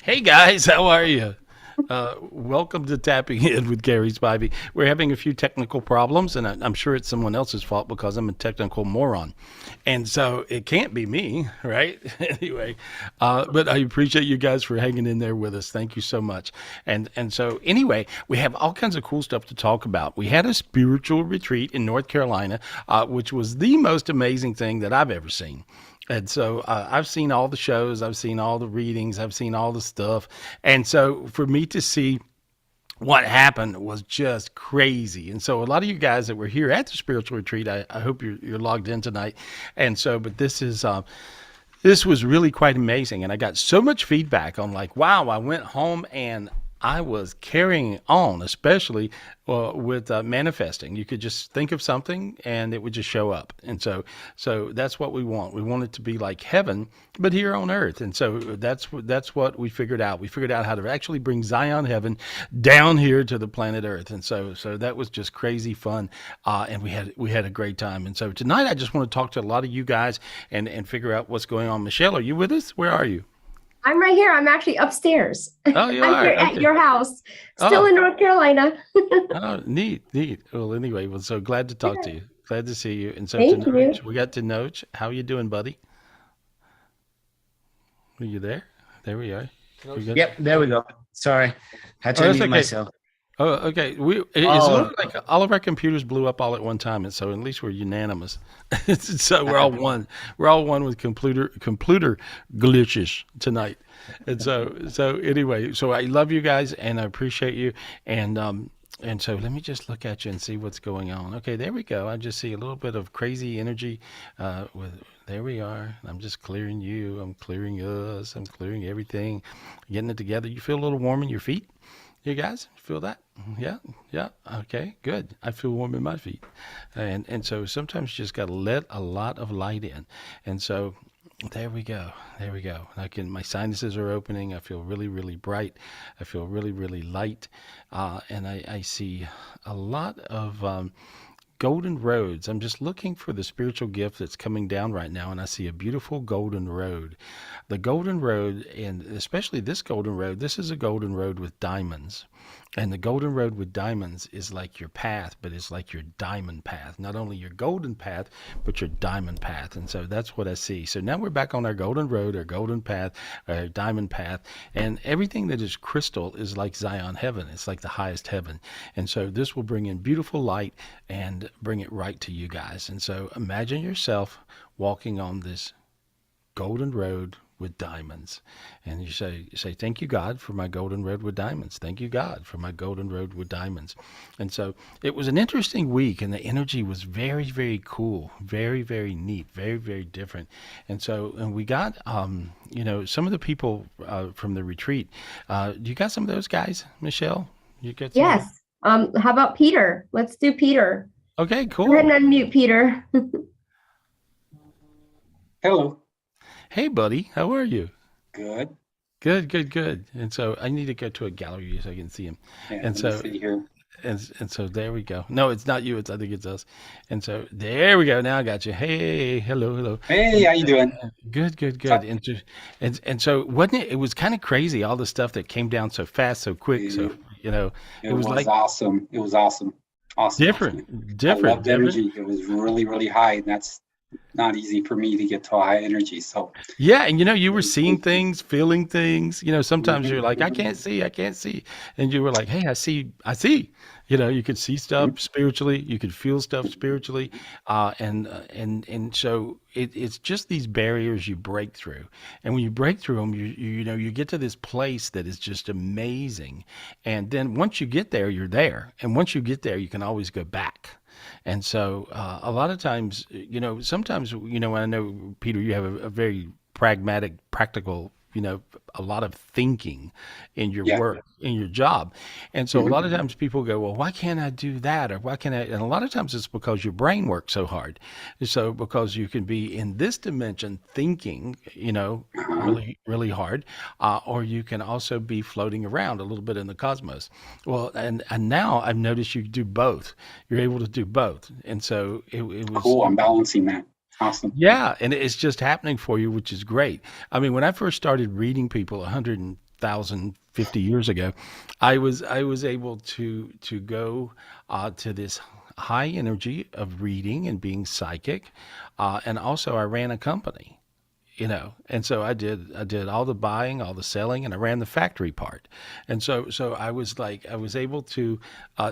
Hey guys, how are you? Welcome to Tapping In with Gary Spivey. We're having a few technical problems, and I'm sure it's someone else's fault because I'm a technical moron. And so it can't be me, right? Anyway, but I appreciate you guys for hanging in there with us. Thank you so much. And so anyway, we have all kinds of cool stuff to talk about. We had a spiritual retreat in North Carolina, which was the most amazing thing that I've ever seen. And so I've seen all the shows, I've seen all the readings, I've seen all the stuff. And so for me to see what happened was just crazy. And so a lot of you guys that were here at the spiritual retreat, I hope you're logged in tonight. And so, but this was really quite amazing. And I got so much feedback on like, wow, I went home and I was carrying on, especially with manifesting. You could just think of something and it would just show up. And so that's what we want. We want it to be like heaven, but here on earth. And so that's what we figured out. We figured out how to actually bring Zion heaven down here to the planet Earth. And so that was just crazy fun. And we had a great time. And so tonight I just want to talk to a lot of you guys and figure out what's going on. Michelle, are you with us? Where are you? I'm right here. I'm actually upstairs. Oh, you I'm are. here at Okay. your house, still Oh, in North Carolina. oh, neat, neat. Well, anyway, well, so glad to talk to Yeah, you. Glad to see you. And so thank Tenoch, you. we got Tenoch. How you doing, buddy? Are you there? There we are. You good? Yep, there we go. Sorry, had Oh, to that's unmute okay. myself. Oh, okay. It's Oh, literally like all of our computers blew up all at one time, and so at least we're unanimous. So we're all one. We're all one with computer glitches tonight. And so anyway, so I love you guys and I appreciate you. And so let me just look at you and see what's going on. Okay, there we go. I just see a little bit of crazy energy. With There we are. I'm just clearing you. I'm clearing us. I'm clearing everything. Getting it together. You feel a little warm in your feet? You guys feel that? Yeah, yeah. Okay, good. I feel warm in my feet, and so sometimes you just got to let a lot of light in, and so there we go. There we go. My sinuses are opening. I feel really, really bright. I feel really, really light, and I see a lot of golden roads. I'm just looking for the spiritual gift that's coming down right now, and I see a beautiful golden road. The golden road, and especially this golden road, this is a golden road with diamonds. And the golden road with diamonds is like your path, but it's like your diamond path. Not only your golden path, but your diamond path. And so that's what I see. So now we're back on our golden road, our golden path, our diamond path. And everything that is crystal is like Zion heaven. It's like the highest heaven. And so this will bring in beautiful light and bring it right to you guys. And so imagine yourself walking on this golden road with diamonds. And you say, thank you, God, for my golden road with diamonds. Thank you, God, for my golden road with diamonds. And so it was an interesting week, and the energy was very, very cool, very, very neat, very, very different. And we got, some of the people from the retreat. You got some of those guys, Michelle? You got some of them? Yes. How about Peter? Let's do Peter. Okay, Go ahead cool. and unmute Peter. Hello. Hey, buddy, how are you? Good. Good, good, good. And so I need to go to a gallery so I can see him. Yeah, And let me so see here. and so there we go. No, it's not you. I think it's us. And so there we go. Now I got you. Hey, hello, hello. Hey, And how you doing? good, good, So, good. And so wasn't it? It was kind of crazy. All the stuff that came down so fast, so quick. So it, it it was was like awesome. It was awesome. Awesome, awesome. different, I different, loved the different. energy. It was really, really high, and that's not easy for me to get to a high energy. So Yeah, and you it were was seeing cool. things, feeling things. Sometimes you're Hmm. like, I can't see. And you were like, hey, I see, I see. You could see stuff spiritually, you could feel stuff spiritually. And so it's just these barriers you break through. And when you break through them, you get to this place that is just amazing. And then once you get there, you're there. And once you get there, you can always go back. And so a lot of times, sometimes, I know, Peter, you have a very pragmatic, practical, a lot of thinking in your Yeah. work, in your job. And so a Hmm. lot of times people go, well, why can't I do that? Or why can't I? And a lot of times it's because your brain works so hard. So because you can be in this dimension thinking, Uh-huh. really, really hard, or you can also be floating around a little bit in the cosmos. Well, and now I've noticed you do both. You're able to do both. And so it was, Cool. I'm balancing that. Awesome. Yeah, and it's just happening for you, which is great. I mean, when I first started reading people 100,050 years ago, I was able to go to this high energy of reading and being psychic, and also I ran a company, and so I did all the buying, all the selling, and I ran the factory part. And so I was able to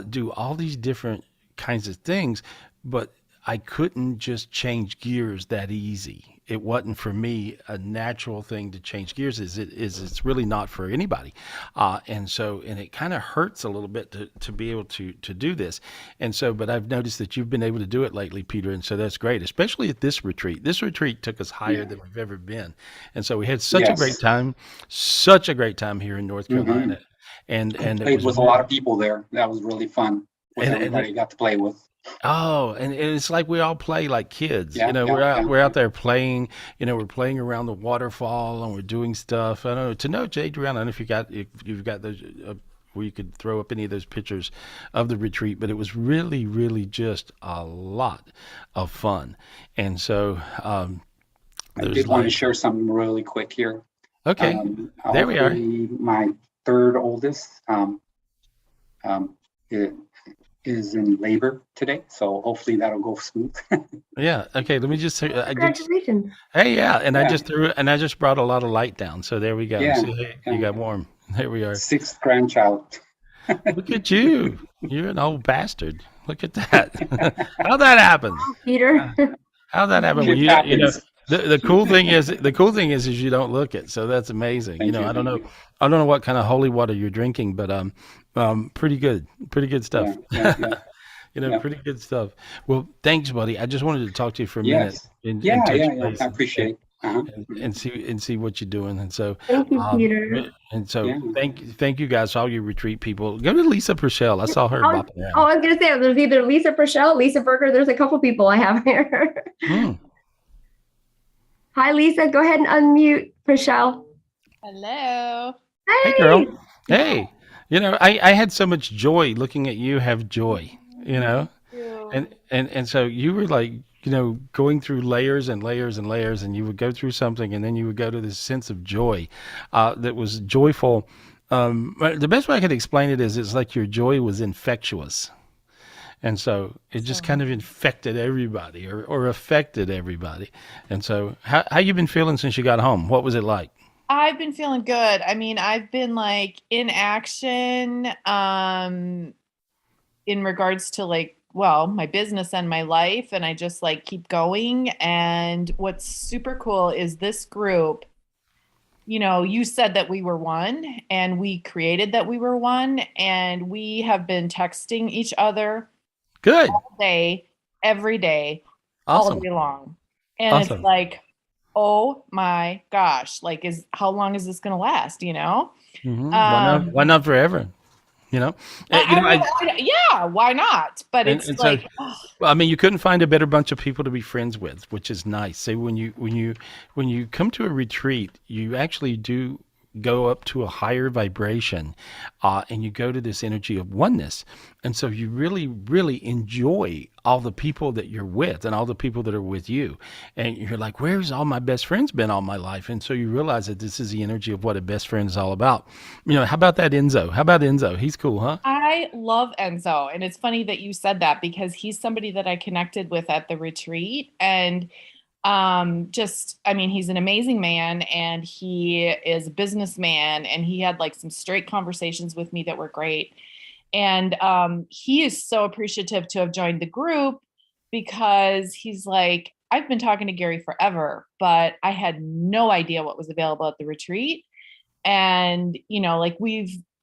do all these different kinds of things, but I couldn't just change gears that easy. It wasn't for me a natural thing to change gears. It's really not for anybody, and it kind of hurts a little bit to be able to do this. And so, but I've noticed that you've been able to do it lately, Peter, and so that's great, especially at this retreat. This retreat took us higher Yeah. than we've ever been, and so we had such a great Yes. time, such a great time here in North hmm Carolina, and it Played was with a lot of people there. That was really fun with and everybody I got to play with. Oh, and it's like we all play like kids. Yeah, yeah, yeah. We're out there playing. We're playing around the waterfall and we're doing stuff. I don't know. To know Adriana, I don't know if you've got those where you could throw up any of those pictures of the retreat, but it was really, really just a lot of fun. And so I there's did want to like, share something really quick here. okay, there we are. Hopefully my third oldest um, i- is in labor today, so hopefully that'll go smooth. Yeah. Okay. Let me just say, Congratulations. hey, yeah, and Yeah. I just brought a lot of light down. So there we go. Yeah, See, hey, you yeah. got warm. There we are. Sixth grandchild. Look at you. You're an old bastard. Look at that. How'd that happen? Peter. How'd that happen? When It happens. the cool thing is you don't look it. So that's amazing. Thank you. I don't know what kind of holy water you're drinking, but pretty good stuff. Yeah. Yeah. Pretty good stuff. Well, thanks, buddy. I just wanted to talk to you for a minute Yes. and Yeah. touch Yeah. base I appreciate. Uh-huh. and see what you're doing. And so, Thank you, Peter. and so Yeah. thank you guys, all you retreat people. Go to Lisa Purcell. I saw her bopping around. I was going to say, there's either Lisa Purcell, Lisa Berger. There's a couple people I have here. Mm. Hi, Lisa. Go ahead and unmute Purcell. Hello. Hey, girl. Hey. I had so much joy looking at you have joy, and so you were like, going through layers and layers and layers, and you would go through something, and then you would go to this sense of joy that was joyful. But the best way I could explain it is it's like your joy was infectious. And so it just kind of infected everybody or affected everybody. And so how you been feeling since you got home? What was it like? I've been feeling good. I mean, I've been like in action in regards to my business and my life, and I just keep going. And what's super cool is this group, you said that we were one, and we created that we were one, and we have been texting each other Good. all day, every day, Awesome. all day long. And Awesome. it's like, oh my gosh, how long is this going to last? Mm-hmm. Why not forever? Yeah, why not? But it's and so, well, I mean, you couldn't find a better bunch of people to be friends with, which is nice. So when you come to a retreat, you actually do go up to a higher vibration, and you go to this energy of oneness. And so you really, really enjoy all the people that you're with and all the people that are with you. And you're like, where's all my best friends been all my life? And so you realize that this is the energy of what a best friend is all about. How about that Enzo? How about Enzo? He's cool, huh? I love Enzo. And it's funny that you said that, because he's somebody that I connected with at the retreat. And he's an amazing man, and he is a businessman, and he had some straight conversations with me that were great. And he is so appreciative to have joined the group, because he's like, I've been talking to Gary forever, but I had no idea what was available at the retreat. And,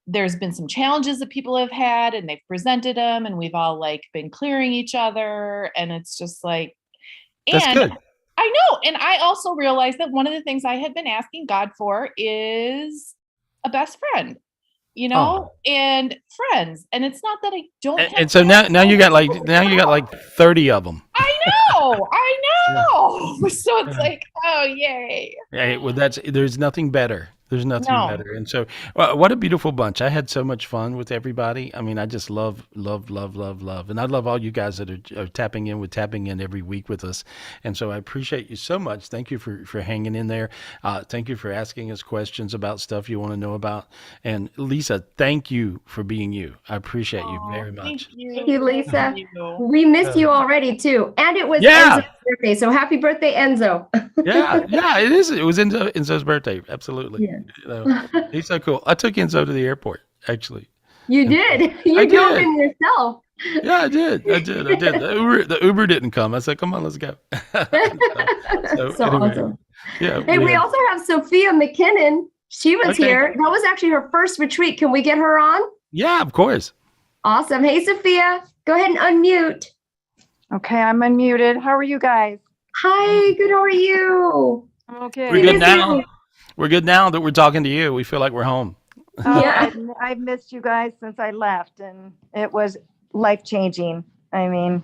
there's been some challenges that people have had, and they've presented them, and we've all been clearing each other. And it's just That's good. I know. And I also realized that one of the things I had been asking God for is a best friend, and friends. And it's not that I don't. And so now you got 30 of them. I know. So it's oh, yay. Yeah, well, there's nothing better There's nothing No. better. And so, what a beautiful bunch. I had so much fun with everybody. I mean, I just love, love, love, love, love. And I love all you guys that are tapping in every week with us. And so I appreciate you so much. Thank you for hanging in there. Thank you for asking us questions about stuff you want to know about. And Lisa, thank you for being you. I appreciate you very Thank much. you. Thank you, Lisa. Thank you. We missed you already too. And it was Yeah. Enzo's birthday. So happy birthday, Enzo. Yeah, it is. It was Enzo's birthday. Absolutely. Yeah. You know, he's so cool. I took Enzo to the airport, actually. You did. I You drove did. in yourself. Yeah, I did. The Uber didn't come. I said, come on, let's go. So anyway, awesome. yeah. Hey, we also have Sophia McKinnon. She was Okay. here. That was actually her first retreat. Can we get her on? Yeah, of course. Awesome. Hey, Sophia, go ahead and unmute. Okay, I'm unmuted. How are you guys? Hi, good. How are you? Okay. We're We good miss now. you. We're good now that we're talking to you. We feel like we're home. Yeah. I've missed you guys since I left, and it was life changing. I mean,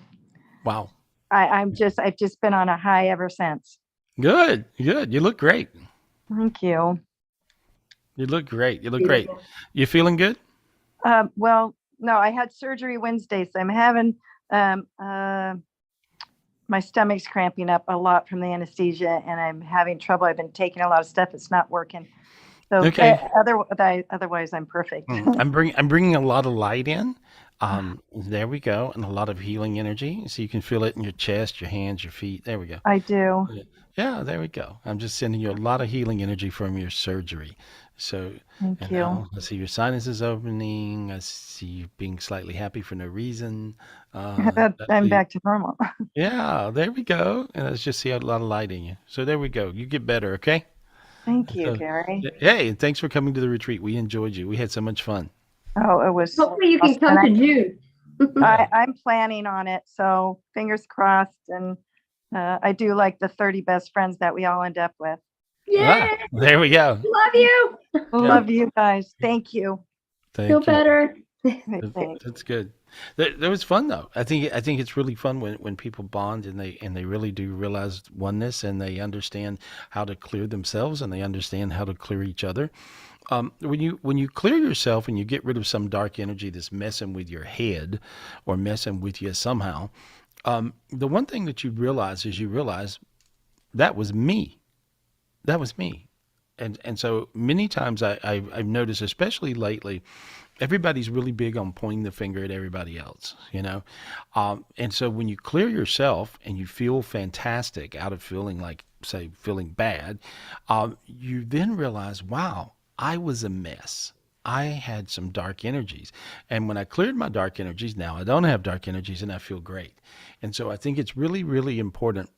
Wow. I've just been on a high ever since. Good. Good. You look great. Thank you. You look great. You look great. You feeling good? Well, no, I had surgery Wednesday, so I'm having my stomach's cramping up a lot from the anesthesia, and I'm having trouble. I've been taking a lot of stuff. It's not working. So Okay. otherwise, I'm perfect. I'm bringing a lot of light in. There we go, and a lot of healing energy, so you can feel it in your chest, your hands, your feet. There we go. I do. Yeah, there we go. I'm just sending you a lot of healing energy from your surgery. So, Thank and you. now I see your sinuses opening. I see you being slightly happy for no reason. I'm back to normal. Yeah, there we go. And let's just see a lot of light in you. So there we go. You get better, okay? Thank you, So, Gary. hey, and thanks for coming to the retreat. We enjoyed you. We had so much fun. Oh, it was. Hopefully you can come to June. I'm planning on it, so fingers crossed. And I do like the 30 best friends that we all end up with. Yeah. There we go. Love you. Love you guys. Thank you. Thank Feel you. better. Thanks. That's good. That was fun though. I think it's really fun when people bond and they really do realize oneness and they understand how to clear themselves and they understand how to clear each other. When you clear yourself and you get rid of some dark energy that's messing with your head or messing with you somehow, the one thing that you realize that was me. That was me. And so many times I've noticed, especially lately, everybody's really big on pointing the finger at everybody else, you know? And so when you clear yourself and you feel fantastic out of feeling like, say, feeling bad, you then realize, wow, I was a mess. I had some dark energies. And when I cleared my dark energies, now I don't have dark energies and I feel great. And so I think it's really, really important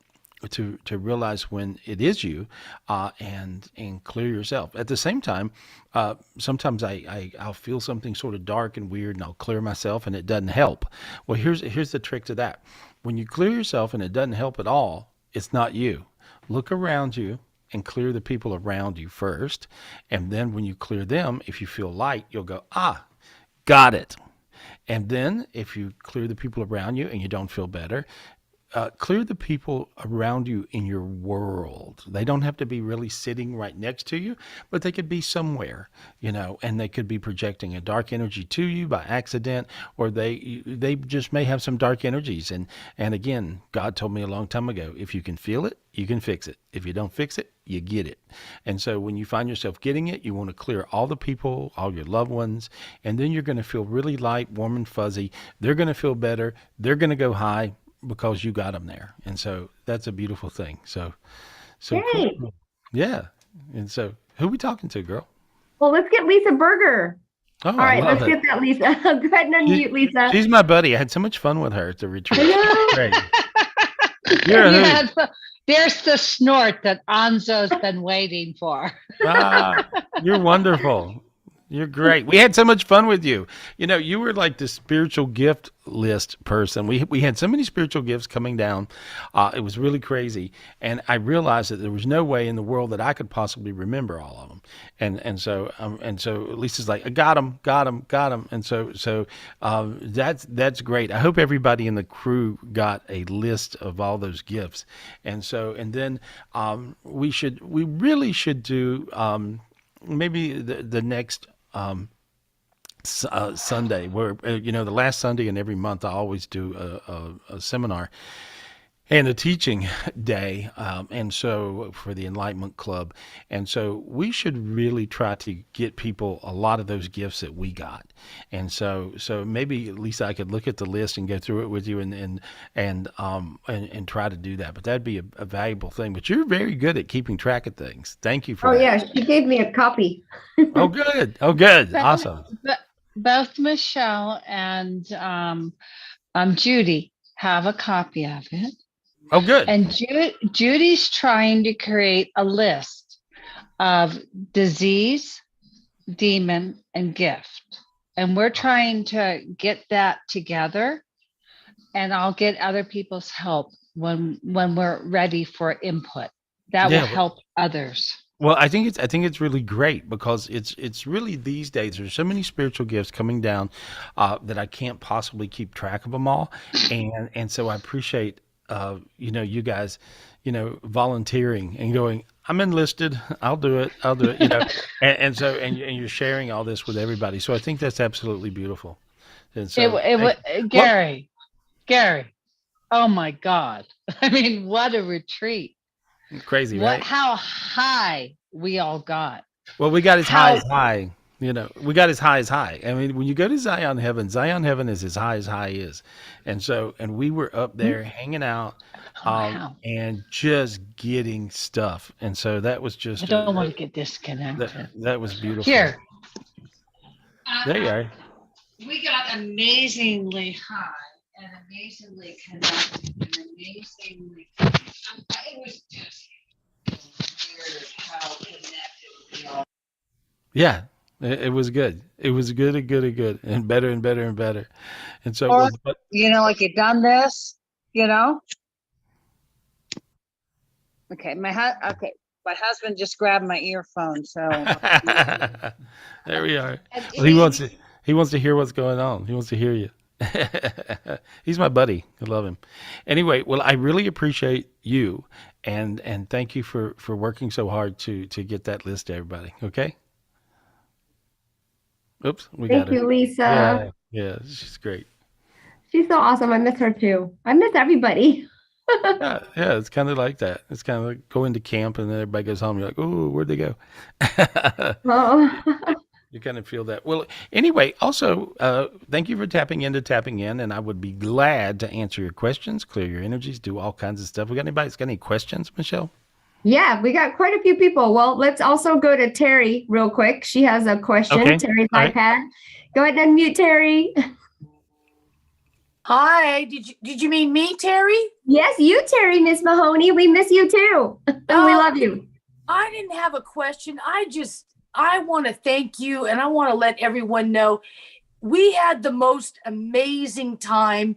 to realize when it is you, and clear yourself. At the same time, sometimes I'll feel something sort of dark and weird, and I'll clear myself, and it doesn't help. Well, here's the trick to that. When you clear yourself and it doesn't help at all, it's not you. Look around you and clear the people around you first, and then when you clear them, if you feel light, you'll go, got it. And then if you clear the people around you and you don't feel better, clear the people around you in your world. They don't have to be really sitting right next to you, but they could be somewhere, you know, and they could be projecting a dark energy to you by accident, or they just may have some dark energies. And again, God told me a long time ago, if you can feel it, you can fix it. If you don't fix it, you get it. And so when you find yourself getting it, you want to clear all the people, all your loved ones, and then you're going to feel really light, warm, and fuzzy. They're going to feel better. They're going to go high because you got them there. And so that's a beautiful thing. So Hey. cool. Yeah. And so who we talking to, girl? Well, let's get Lisa Berger. Oh, All right, I love let's it. get that, Lisa. Go ahead and unmute, Lisa. She's my buddy. I had so much fun with her at the retreat. I Great. You're a You hoot. had there's the snort that Anzo's been waiting for. You're wonderful. You're great. We had so much fun with you. You know, you were like the spiritual gift list person. We had so many spiritual gifts coming down. It was really crazy. And I realized that there was no way in the world that I could possibly remember all of them. And so Lisa's like, I got them. And so that's great. I hope everybody in the crew got a list of all those gifts. And then we really should do maybe the next Sunday, where the last Sunday in every month I always do a seminar and a teaching day, and so for the Enlightenment Club, and so we should really try to get people a lot of those gifts that we got, and so maybe at least I could look at the list and go through it with you and try to do that. But that'd be a valuable thing. But you're very good at keeping track of things. Thank you for Oh that. yeah, she gave me a copy. Oh, good. Oh, good. But- Awesome. Both Michelle and Judy have a copy of it. Oh, good. And Judy's trying to create a list of disease, demon, and gift. And we're trying to get that together. And I'll get other people's help when we're ready for input. That Yeah, will help others. Well, I think it's really great because it's really these days there's so many spiritual gifts coming down that I can't possibly keep track of them all, and so I appreciate you guys volunteering and going, I'm enlisted, I'll do it, and so you're sharing all this with everybody, so I think that's absolutely beautiful. And so Gary, oh my God! I mean, what a retreat! crazy, right? How high we all got. Well, we got as high as high. We got as high as high. I mean, when you go to Zion Heaven is as high is. And we were up there hanging out Wow. and just getting stuff. And so that was just, I don't want to get disconnected. that was beautiful. Here. There you are. We got amazingly high and amazingly connected and amazingly. It was just weird how connected we all. Yeah, it was good. It was good and good and good and better and better and better. And so, Or, but, like you done this, Okay, my husband just grabbed my earphone, so. there we are. And Well, he wants to hear what's going on. He wants to hear you. He's my buddy. I love him. Anyway, well, I really appreciate you and thank you for working so hard to get that list to everybody. Okay. Oops, we got Thank you, her. Lisa. Yeah, she's great. She's so awesome. I miss her too. I miss everybody. Yeah, it's kind of like that. It's kind of like going to camp and then everybody goes home. You're like, oh, where'd they go? Oh. You kind of feel that. Well, anyway, also, thank you for tapping in, and I would be glad to answer your questions, clear your energies, do all kinds of stuff. We got anybody that's got any questions, Michelle? Yeah, we got quite a few people. Well, let's also go to Terry real quick. She has a question. Okay. Terry's All right. iPad. Go ahead and unmute Terry. Hi, did you mean me, Terry? Yes, you, Terry, Miss Mahoney. We miss you too. And we love you. I didn't have a question. I want to thank you and I want to let everyone know we had the most amazing time.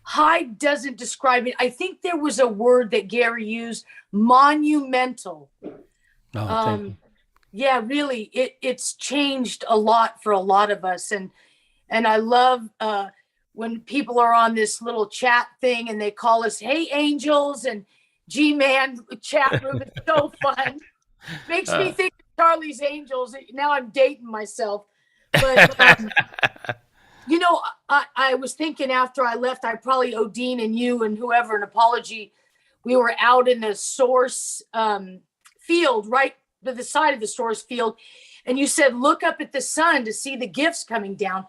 High doesn't describe it. I think there was a word that Gary used, monumental. Oh, thank you. Yeah, really, it's changed a lot for a lot of us. And I love when people are on this little chat thing and they call us, hey, angels, and G-Man chat room. It's so fun. Makes me think of Charlie's Angels. Now I'm dating myself. But, I was thinking after I left, I probably owe Dean and you and whoever an apology. We were out in the source field, right to the side of the source field. And you said, look up at the sun to see the gifts coming down.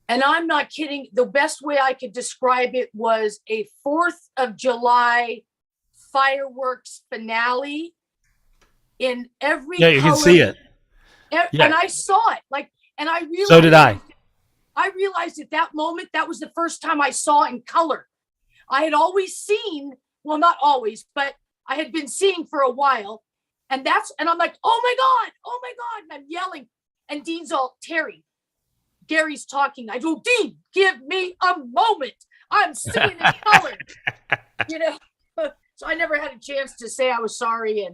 And I'm not kidding. The best way I could describe it was a 4th of July fireworks finale in every Yeah, you can color. see it. Yeah. And I saw it. And I realized. So did I. I realized at that moment, that was the first time I saw in color. I had always seen, well, not always, but I had been seeing for a while. And I'm like, oh my God. And I'm yelling. And Dean's all, Terry, Gary's talking. I go, Dean, give me a moment. I'm seeing in color. So I never had a chance to say I was sorry.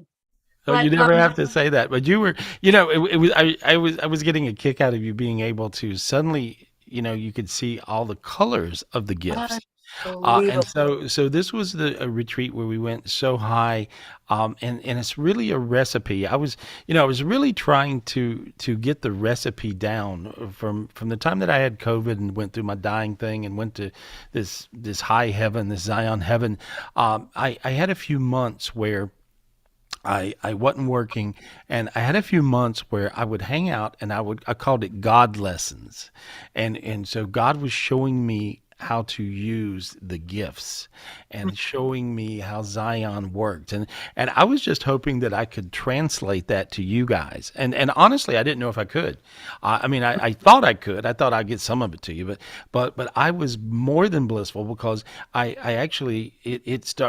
Oh, you never have to say that, but you were, I was getting a kick out of you being able to suddenly, you could see all the colors of the gifts. Unbelievable. And so this was a retreat where we went so high, and it's really a recipe. I was really trying to get the recipe down from the time that I had COVID and went through my dying thing and went to this high heaven, this Zion heaven. I had a few months where I wasn't working, and I had a few months where I would hang out, and I called it God lessons, and so God was showing me how to use the gifts and showing me how Zion worked, and I was just hoping that I could translate that to you guys, and honestly I didn't know if I could. I mean, I thought I could. I thought I'd get some of it to you, but I was more than blissful because I actually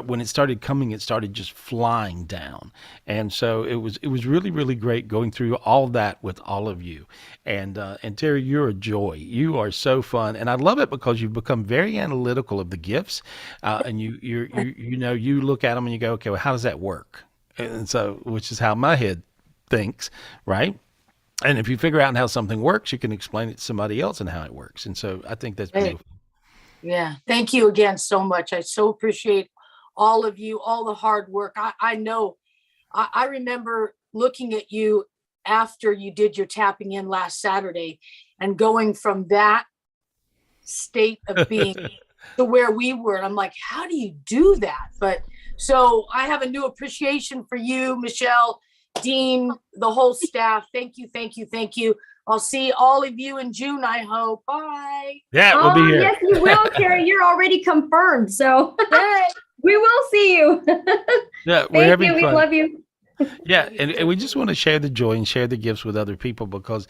when it started coming, it started just flying down, and so it was really really great going through all that with all of you, and Terry, you're a joy. You are so fun, and I love it because you've become very analytical of the gifts, and you look at them and you go, okay, well, how does that work? And so, which is how my head thinks, right? And if you figure out how something works, you can explain it to somebody else and how it works. And so I think that's Hey, beautiful. yeah. Thank you again so much. I so appreciate all of you, all the hard work. I know. I remember looking at you after you did your tapping in last Saturday and going from that state of being to where we were. And I'm like, how do you do that? But so I have a new appreciation for you, Michelle, Dean, the whole staff. Thank you, thank you, thank you. I'll see all of you in June, I hope. Bye. Yeah, we'll be Oh, here. yes, you will, Terry. You're already confirmed. So Hey. we will see you. Yeah, we're Thank having you. We fun. love you. Yeah, and we just want to share the joy and share the gifts with other people because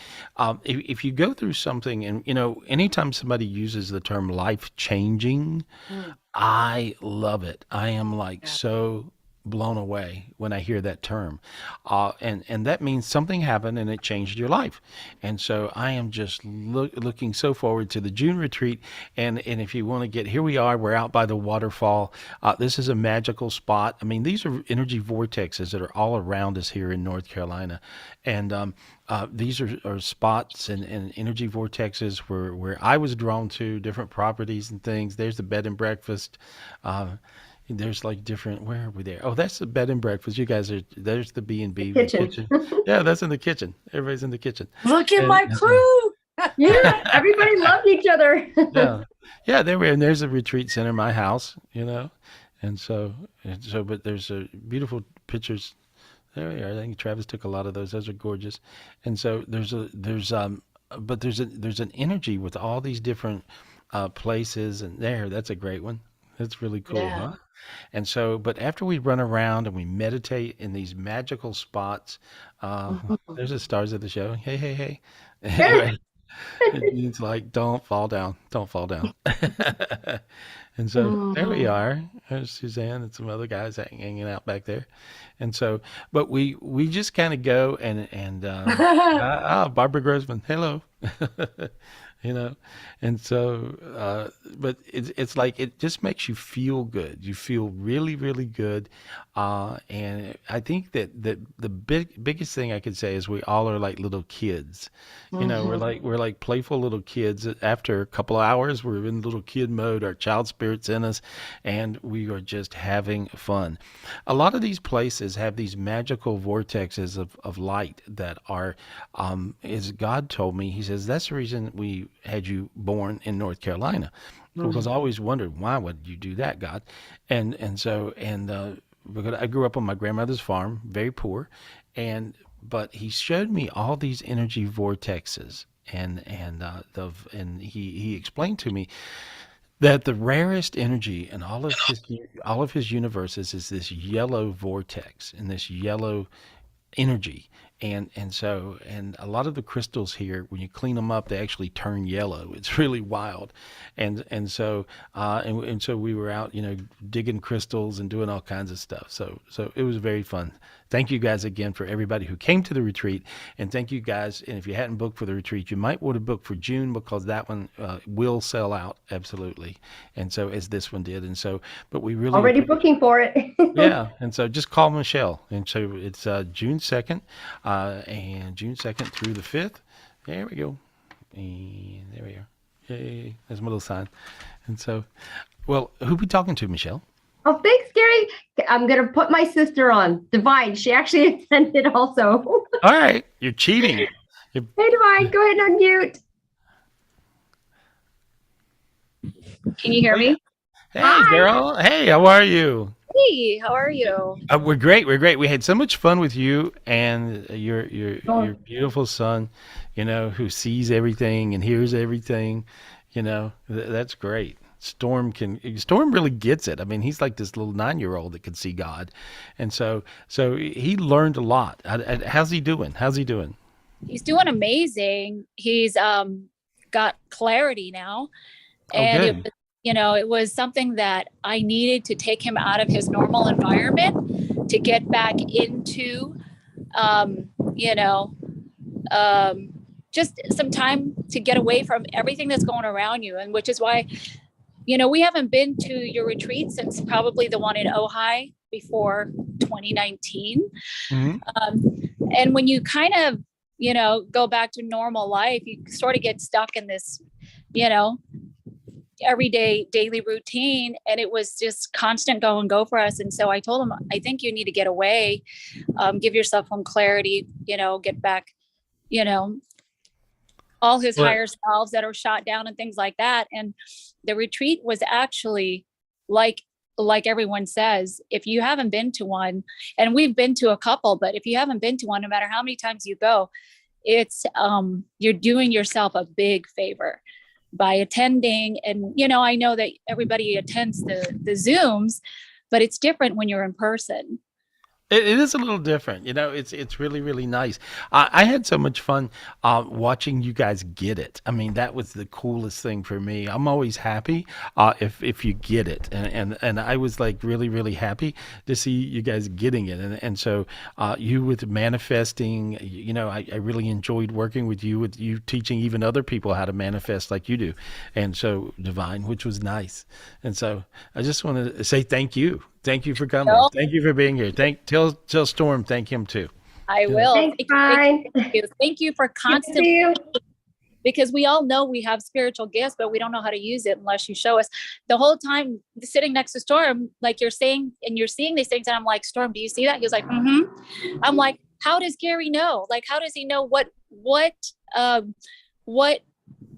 if you go through something, and anytime somebody uses the term life changing, Mm, I love it. I am like yeah. so blown away when I hear that term, and that means something happened and it changed your life. And so I am just looking so forward to the June retreat. And if you want to get here, we are. We're out by the waterfall. This is a magical spot. I mean, these are energy vortexes that are all around us here in North Carolina, and these are spots and energy vortexes where I was drawn to different properties and things. There's the bed and breakfast. There's like different. Where are we there? Oh, that's the bed and breakfast. You guys are. There's the B&B, the Kitchen. kitchen. Yeah, that's in the kitchen. Everybody's in the kitchen. Look at And my crew. Yeah, everybody loved each other. yeah, yeah. There we are. And there's a retreat center, my house. And so, but there's beautiful pictures. There we are. I think Travis took a lot of those. Those are gorgeous. And so but there's an energy with all these different places. And that's a great one. That's really cool, Yeah. huh? And so, but after we run around and we meditate in these magical spots, there's the stars of the show. Hey, hey, hey. Anyway, it's like, don't fall down. Don't fall down. And so there we are. There's Suzanne and some other guys hanging out back there. And so, but we just kind of go and Barbara Grossman, hello. you know and so but it's like it just makes you feel good. You feel really really good, and I think that the biggest thing I could say is we all are like little kids. We're like playful little kids. After a couple of hours we're in little kid mode, our child spirit's in us, and we are just having fun. A lot of these places have these magical vortexes of light that are, as God told me, he says that's the reason we had you born in North Carolina, because I always wondered, why would you do that, God? Because I grew up on my grandmother's farm, very poor, but he showed me all these energy vortexes, and he explained to me that the rarest energy in all of his universes is this yellow vortex and this yellow energy. And a lot of the crystals here, when you clean them up, they actually turn yellow. It's really wild. So we were out, digging crystals and doing all kinds of stuff. So it was very fun. Thank you guys again for everybody who came to the retreat, and thank you guys. And if you hadn't booked for the retreat, you might want to book for June, because that one will sell out absolutely. And so as this one did. And so, but we really Already booking for it. yeah. And so just call Michelle. And so it's June 2nd, and June 2nd through the 5th. There we go. And there we are. Yay. There's my little sign. And so Well, who we talking to, Michelle? Oh, thanks, Gary. I'm going to put my sister on, Divine. She actually attended also. All right, you're cheating. Hey, Divine, go ahead and unmute. Can you hear me? Hey, Hi. girl. Hey, how are you? Hey, how are you? We're great. We're great. We had so much fun with you and your beautiful son, who sees everything and hears everything. That's great. Storm really gets it. I mean, he's like this little 9-year-old that can see God, and so he learned a lot. How's he doing? He's doing amazing. He's got clarity now, and good. it was something that I needed to take him out of his normal environment to get back into, just some time to get away from everything that's going around you, and which is why. We haven't been to your retreat since probably the one in Ojai before 2019. Mm-hmm. And when you kind of, go back to normal life, you sort of get stuck in this, everyday daily routine. And it was just constant go for us. And so I told him, I think you need to get away, give yourself some clarity, get back, all his higher selves that are shot down and things like that. And the retreat was actually like everyone says, if you haven't been to one, and we've been to a couple, but if you haven't been to one, no matter how many times you go, it's you're doing yourself a big favor by attending. And I know that everybody attends the Zooms, but it's different when you're in person. It is a little different, it's really, really nice. I had so much fun watching you guys get it. I mean, that was the coolest thing for me. I'm always happy if you get it. And I was like really, really happy to see you guys getting it. And so you with manifesting, I really enjoyed working with you teaching even other people how to manifest like you do. And so Divine, which was nice. And so I just want to say thank you. Thank you for coming. No. Thank you for being here. Tell Storm thank him too. I will. Thanks, Divine. Thank you for constantly, because we all know we have spiritual gifts, but we don't know how to use it unless you show us. The whole time sitting next to Storm, like you're saying, and you're seeing these things, and I'm like, Storm, do you see that? He was like, mm-hmm. I'm like, how does Gary know? Like, how does he know what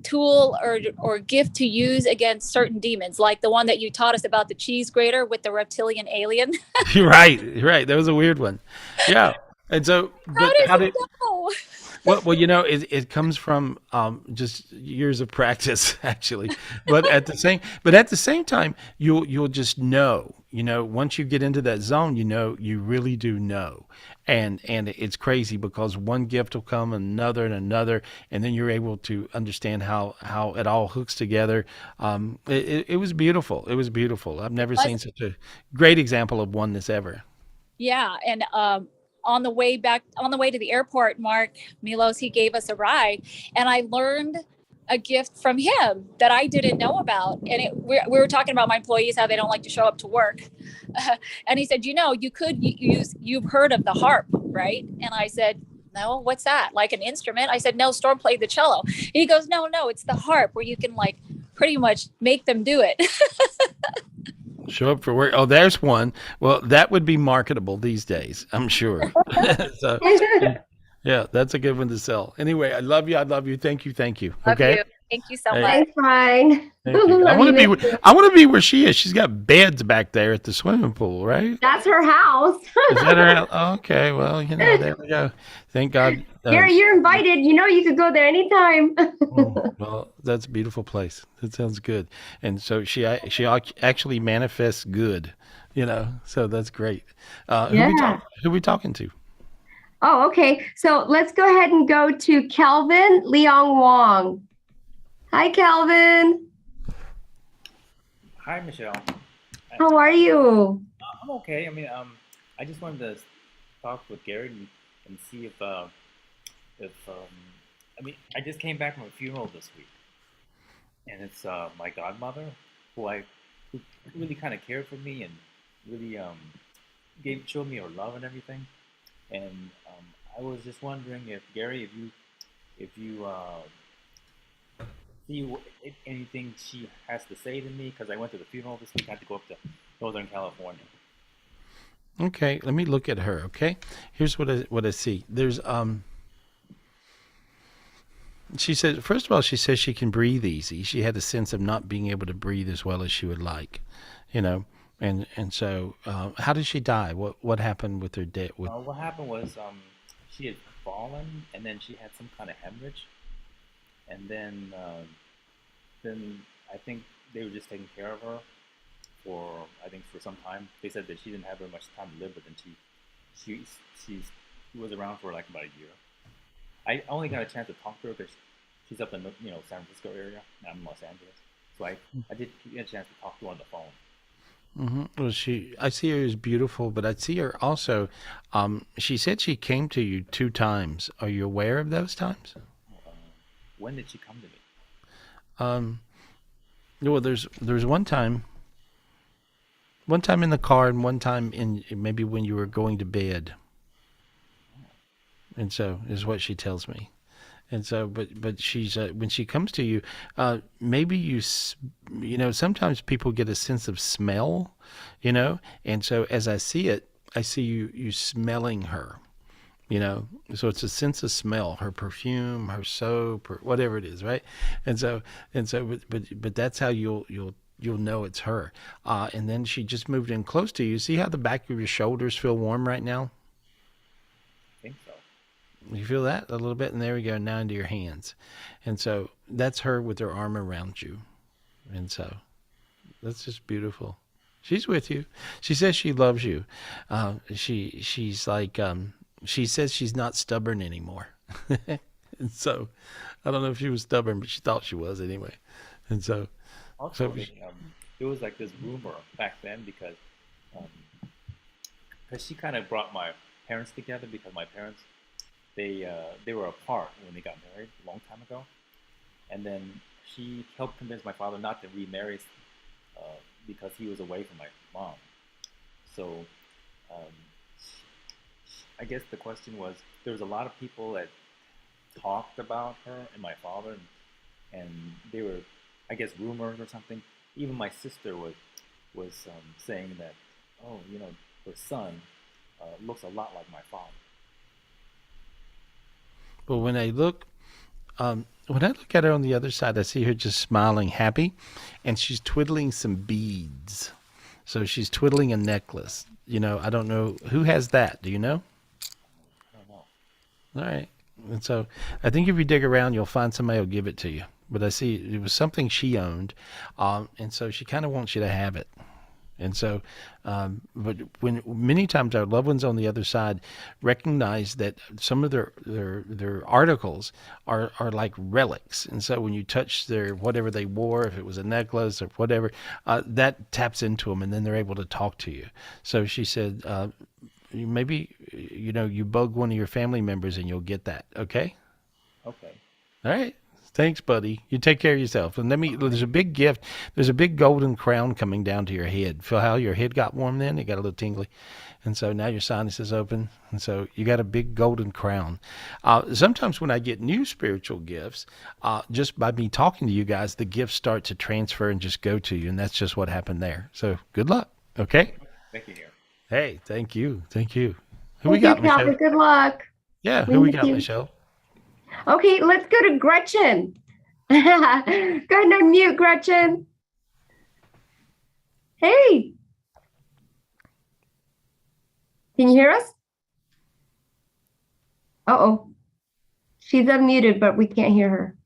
tool or gift to use against certain demons, like the one that you taught us about, the cheese grater with the reptilian alien? You're right. That was a weird one. Yeah. And so, but how did he know? Well, it comes from just years of practice, actually. But at the same time, you'll just know. Once you get into that zone, you really do know. And it's crazy because one gift will come, another, and then you're able to understand how it all hooks together. It was beautiful. It was beautiful. I've never seen such a great example of oneness ever. Yeah, and on the way to the airport, Mark Milos, he gave us a ride, and I learned a gift from him that I didn't know about. And we were talking about my employees, how they don't like to show up to work. And he said, you've heard of the harp, right? And I said, no, what's that? Like an instrument? I said, no, Storm played the cello. He goes, no, it's the harp, where you can like pretty much make them do it. Show up for work. Oh, there's one. Well, that would be marketable these days, I'm sure. So, yeah, that's a good one to sell. Anyway, I love you. Thank you. Love Okay. you. Thank you so much. Thanks, Fine. Thank you. I want to be where she is. She's got beds back there at the swimming pool, right? That's her house. Is that her? Oh, okay. Well, there we go. Thank God. Gary, you're invited. You could go there anytime. Well, that's a beautiful place. That sounds good. And so she actually manifests good, so that's great. Who we talking to? Oh, okay. So let's go ahead and go to Kelvin Leong Wong. Hi, Kelvin. Hi, Michelle. How are you? I'm okay. I mean, I just wanted to talk with Gary and see if I just came back from a funeral this week, and it's my godmother who really kind of cared for me and really showed me her love and everything. And I was just wondering if Gary, if you see if anything she has to say to me, because I went to the funeral this week. I had to go up to Northern California. Okay, let me look at her. Okay, here's what I see. There's She said, first of all, she says she can breathe easy. She had a sense of not being able to breathe as well as she would like, you know. And so, how did she die? What happened with her death? What happened was she had fallen, and then she had some kind of hemorrhage, and then I think they were just taking care of her for some time. They said that she didn't have very much time to live, but then she was around for like about a year. I only got a chance to talk to her because she's up in San Francisco area, and I'm in Los Angeles. So I did get a chance to talk to her on the phone. Mm-hmm. Well, I see her as beautiful, but I see her also. She said she came to you 2 times. Are you aware of those times? When did she come to me? Well, there's one time in the car, and one time in maybe when you were going to bed. And so is what she tells me. And so, but she's when she comes to you, maybe sometimes people get a sense of smell, and so as I see it, I see you smelling her, so it's a sense of smell, her perfume, her soap, or whatever it is, right? And so, but that's how you'll know it's her. And then she just moved in close to you. See how the back of your shoulders feel warm right now? I think so. You feel that a little bit, and there we go, now into your hands. And so that's her with her arm around you. And so that's just beautiful. She's with you. She says she loves you. She's like, she says she's not stubborn anymore. And so I don't know if she was stubborn, but she thought she was anyway. And so also, there was like this rumor back then because she kind of brought my parents together, because my parents, they were apart when they got married a long time ago, and then she helped convince my father not to remarry because he was away from my mom. So I guess the question was, there was a lot of people that talked about her and my father, and they were, I guess, rumors or something. Even my sister was saying that, her son looks a lot like my father. But when I look at her on the other side, I see her just smiling, happy, and she's twiddling some beads. So she's twiddling a necklace. I don't know who has that. Do you know? I don't know. All right. And so I think if you dig around, you'll find somebody who'll give it to you. But I see it was something she owned, and so she kind of wants you to have it. And so, but when many times our loved ones on the other side recognize that some of their articles are like relics, and so when you touch their whatever they wore, if it was a necklace or whatever, that taps into them, and then they're able to talk to you. So she said, maybe you bug one of your family members and you'll get that. Okay. Okay. All right. Thanks, buddy. You take care of yourself. And there's a big gift. There's a big golden crown coming down to your head. Feel how your head got warm then? It got a little tingly. And so now your sinus is open. And so you got a big golden crown. Sometimes when I get new spiritual gifts, just by me talking to you guys, the gifts start to transfer and just go to you. And that's just what happened there. So good luck. Okay? Thank you, dear. Hey, thank you. Thank you. Who Thank we got, you, Calvin. Michelle? Good luck. Yeah, who we Thank got, you. Michelle? Okay, let's go to Gretchen. Go ahead and unmute, Gretchen. Hey. Can you hear us? Uh-oh. She's unmuted, but we can't hear her.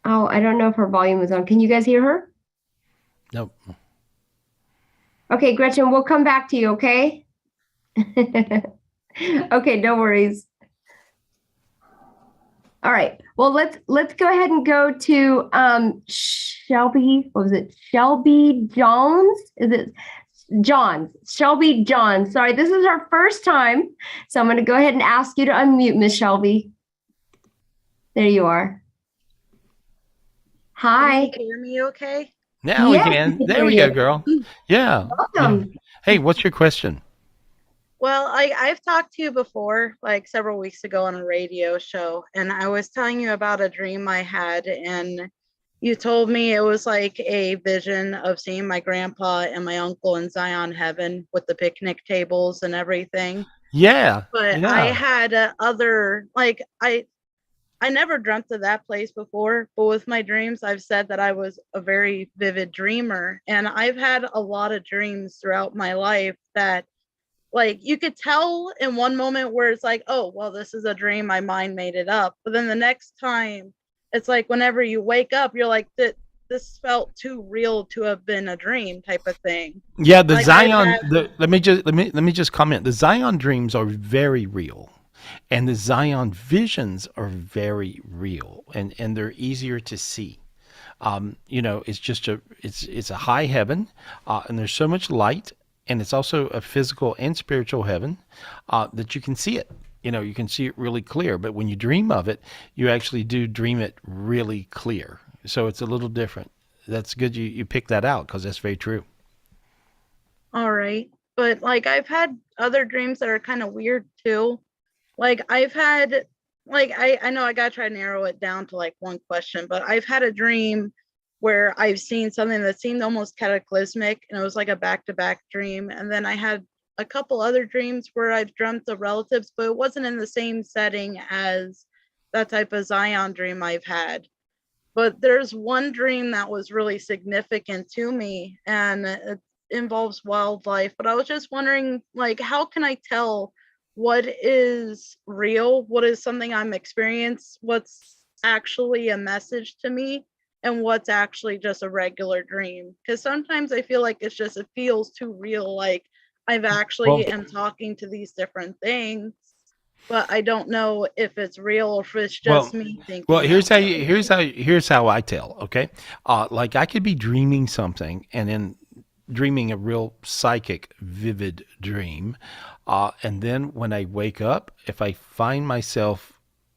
Oh, I don't know if her volume is on. Can you guys hear her? Nope. Okay, Gretchen, we'll come back to you, okay? Okay, no worries. All right. Well, let's go ahead and go to Shelby. What was it? Shelby Jones? Is it Johns? Shelby Johns. Sorry, this is our first time, so I'm going to go ahead and ask you to unmute, Miss Shelby. There you are. Hi. Can you hear me okay? Now Yes, we can. we There hear we go, you. girl. Yeah. Welcome. Yeah. Hey, what's your question? Well, I've talked to you before, like several weeks ago on a radio show, and I was telling you about a dream I had, and you told me it was like a vision of seeing my grandpa and my uncle in Zion heaven with the picnic tables and everything. Yeah, But I yeah. had other, like, I never dreamt of that place before, but with my dreams, I've said that I was a very vivid dreamer, and I've had a lot of dreams throughout my life that, like, you could tell in one moment where it's like, oh, well, this is a dream, my mind made it up. But then the next time, it's like whenever you wake up, you're like, this felt too real to have been a dream type of thing. Yeah, the Like I've Zion. had, Let me just comment. The Zion dreams are very real, and the Zion visions are very real, and they're easier to see. It's just it's a high heaven, and there's so much light, and it's also a physical and spiritual heaven that you can see it. You can see it really clear. But when you dream of it, you actually do dream it really clear. So it's a little different. That's good. You picked that out because that's very true. all right. But like I've had other dreams that are kind of weird too. Like I've had, like, I know I gotta try to narrow it down to like one question, but I've had a dream where I've seen something that seemed almost cataclysmic, and it was like a back-to-back dream. And then I had a couple other dreams where I've dreamt of relatives, but it wasn't in the same setting as that type of Zion dream I've had. But there's one dream that was really significant to me, and it involves wildlife. But I was just wondering, like, how can I tell what is real, what is something I'm experiencing, what's actually a message to me, and what's actually just a regular dream? Because sometimes I feel like it feels too real, like I've Well, actually am talking to these different things, but I don't know if it's real or if it's just well, me well. thinking Here's out how loud. you. Here's how I tell. Okay, like I could be dreaming something, and then dreaming a real psychic, vivid dream, and then when I wake up, if I find myself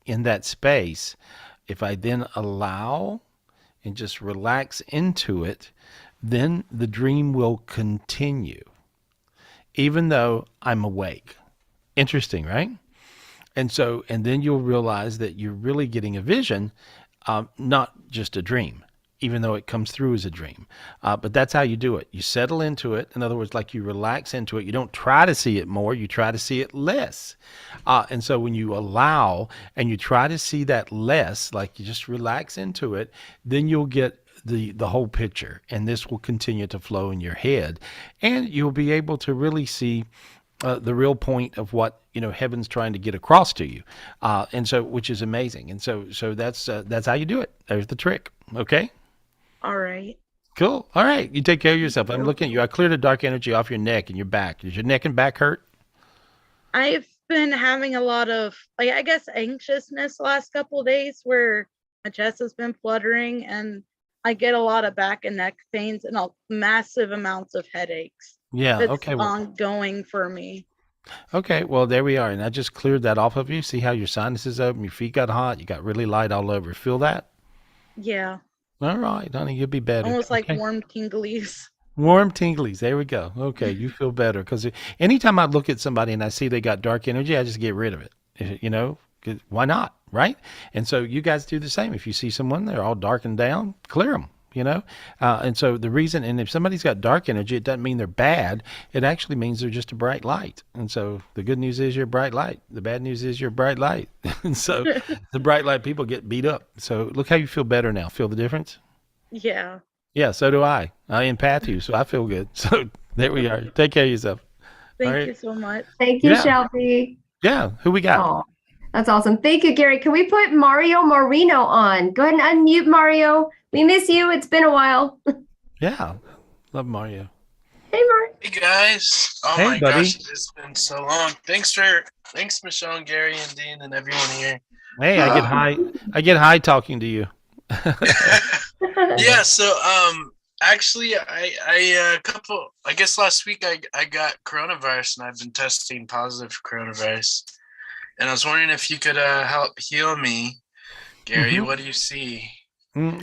in that space, if I then allow and just relax into it, then the dream will continue, even though I'm awake. Interesting, right? And then you'll realize that you're really getting a vision, not just a dream, even though it comes through as a dream. But that's how you do it. You settle into it. In other words, like you relax into it. You don't try to see it more, you try to see it less. And so when you allow and you try to see that less, like you just relax into it, then you'll get the whole picture, and this will continue to flow in your head, and you'll be able to really see the real point of what heaven's trying to get across to you, and so, which is amazing. And so that's how you do it. There's the trick. Okay, All right. cool. All right, you take care of Thank yourself. I'm you. looking at you. I cleared the dark energy off your neck and your back. Does your neck and back hurt? I've been having a lot of, like, I guess, anxiousness the last couple of days where my chest has been fluttering, and I get a lot of back and neck pains and massive amounts of headaches. Yeah. It's Okay. Well. ongoing for me. Okay. Well, there we are. And I just cleared that off of you. See how your sinuses open, your feet got hot, you got really light all over. Feel that? Yeah. All right, honey, you'll be better. Almost like Okay. warm tinglies. Warm tinglies. There we go. Okay, you feel better because anytime I look at somebody and I see they got dark energy, I just get rid of it. 'Cause why not, right? And so you guys do the same. If you see someone they're all darkened down, clear them. And so the reason, and if somebody's got dark energy, it doesn't mean they're bad. It actually means they're just a bright light. And so the good news is you're a bright light. The bad news is you're a bright light. And so the bright light people get beat up. So look how you feel better now. Feel the difference? Yeah. Yeah, so do I. I empath you, so I feel good. So there we are. Take care of yourself. All Thank right. you so much. Thank you, Yeah. Shelby. Yeah. Who we got? Oh, that's awesome. Thank you, Gary. Can we put Mario Marino on? Go ahead and unmute Mario. We miss you. It's been a while. Yeah. Love Mario. Hey, Mario. Hey guys! Oh Hey, my buddy. gosh, it's been so long. Thanks Michelle and Gary and Dean and everyone here. Hey, I get high talking to you. Yeah, so actually I guess last week I got coronavirus and I've been testing positive for coronavirus. And I was wondering if you could help heal me. Gary, Mhm. what do you see?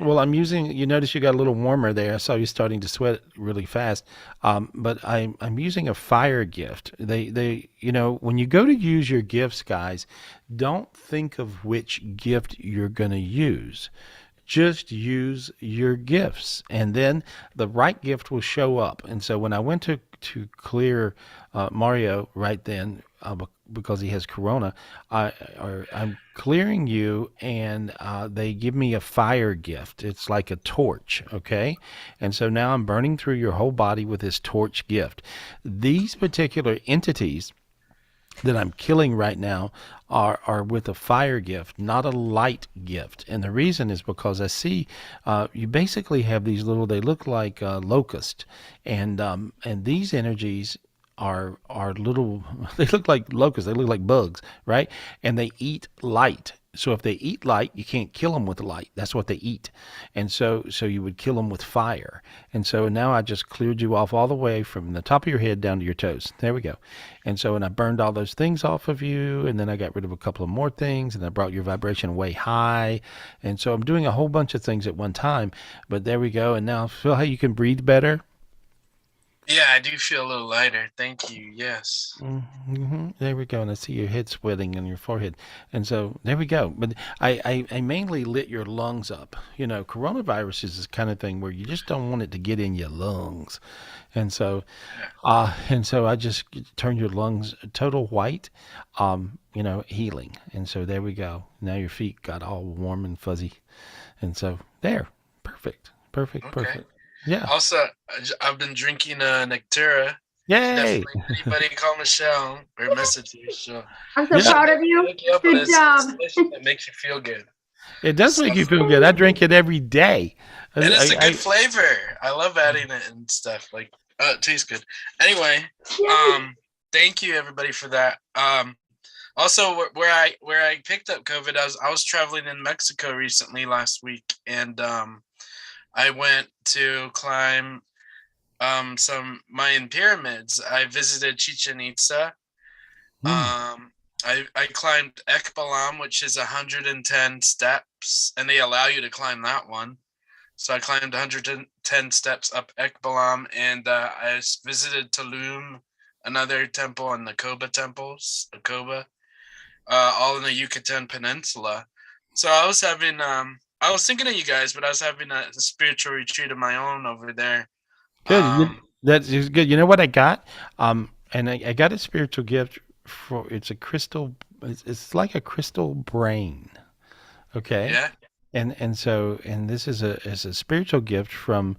Well, I'm using. You notice you got a little warmer there. I saw you starting to sweat really fast. But I'm using a fire gift. When you go to use your gifts, guys, don't think of which gift you're going to use. Just use your gifts, and then the right gift will show up. And so when I went to clear Mario right then, because he has corona, I'm clearing you, and they give me a fire gift. It's like a torch, okay? And so now I'm burning through your whole body with this torch gift. These particular entities that I'm killing right now are with a fire gift, not a light gift. And the reason is because I see you basically have these little, they look like locusts, and these energies are little, they look like locusts, they look like bugs, right? And they eat light. So if they eat light, you can't kill them with light. That's what they eat. And so you would kill them with fire. And so now I just cleared you off all the way from the top of your head down to your toes. There we go. And so, and I burned all those things off of you, and then I got rid of a couple of more things, and I brought your vibration way high. And so I'm doing a whole bunch of things at one time, but there we go. And now feel how you can breathe better. Yeah, I do feel a little lighter. Thank you. Yes. Mm-hmm. There we go. And I see your head sweating on your forehead. And so there we go. But I mainly lit your lungs up. Coronavirus is this kind of thing where you just don't want it to get in your lungs. And so I just turned your lungs total white, healing. And so there we go. Now your feet got all warm and fuzzy. And so there, perfect. Okay. Yeah. Also, I've been drinking Nectara. Yay! Definitely anybody call Michelle or message you. So I'm so proud of you. Good job. It makes you feel good. It does make you feel good. I drink it every day. And it's a good flavor. I love adding it and stuff. Like, it tastes good. Anyway, thank you everybody for that. Also, where I picked up COVID, I was traveling in Mexico recently last week, and I went to climb some Mayan pyramids. I visited Chichen Itza. I climbed Ekbalam, which is 110 steps, and they allow you to climb that one. So I climbed 110 steps up Ekbalam, and I visited Tulum, another temple, and the Koba temples, all in the Yucatan Peninsula. So I was having I was thinking of you guys, but I was having a spiritual retreat of my own over there. Good. That's good. You know what I got? And I got a spiritual gift it's a crystal. It's like a crystal brain. Okay. Yeah. And so this is a spiritual gift from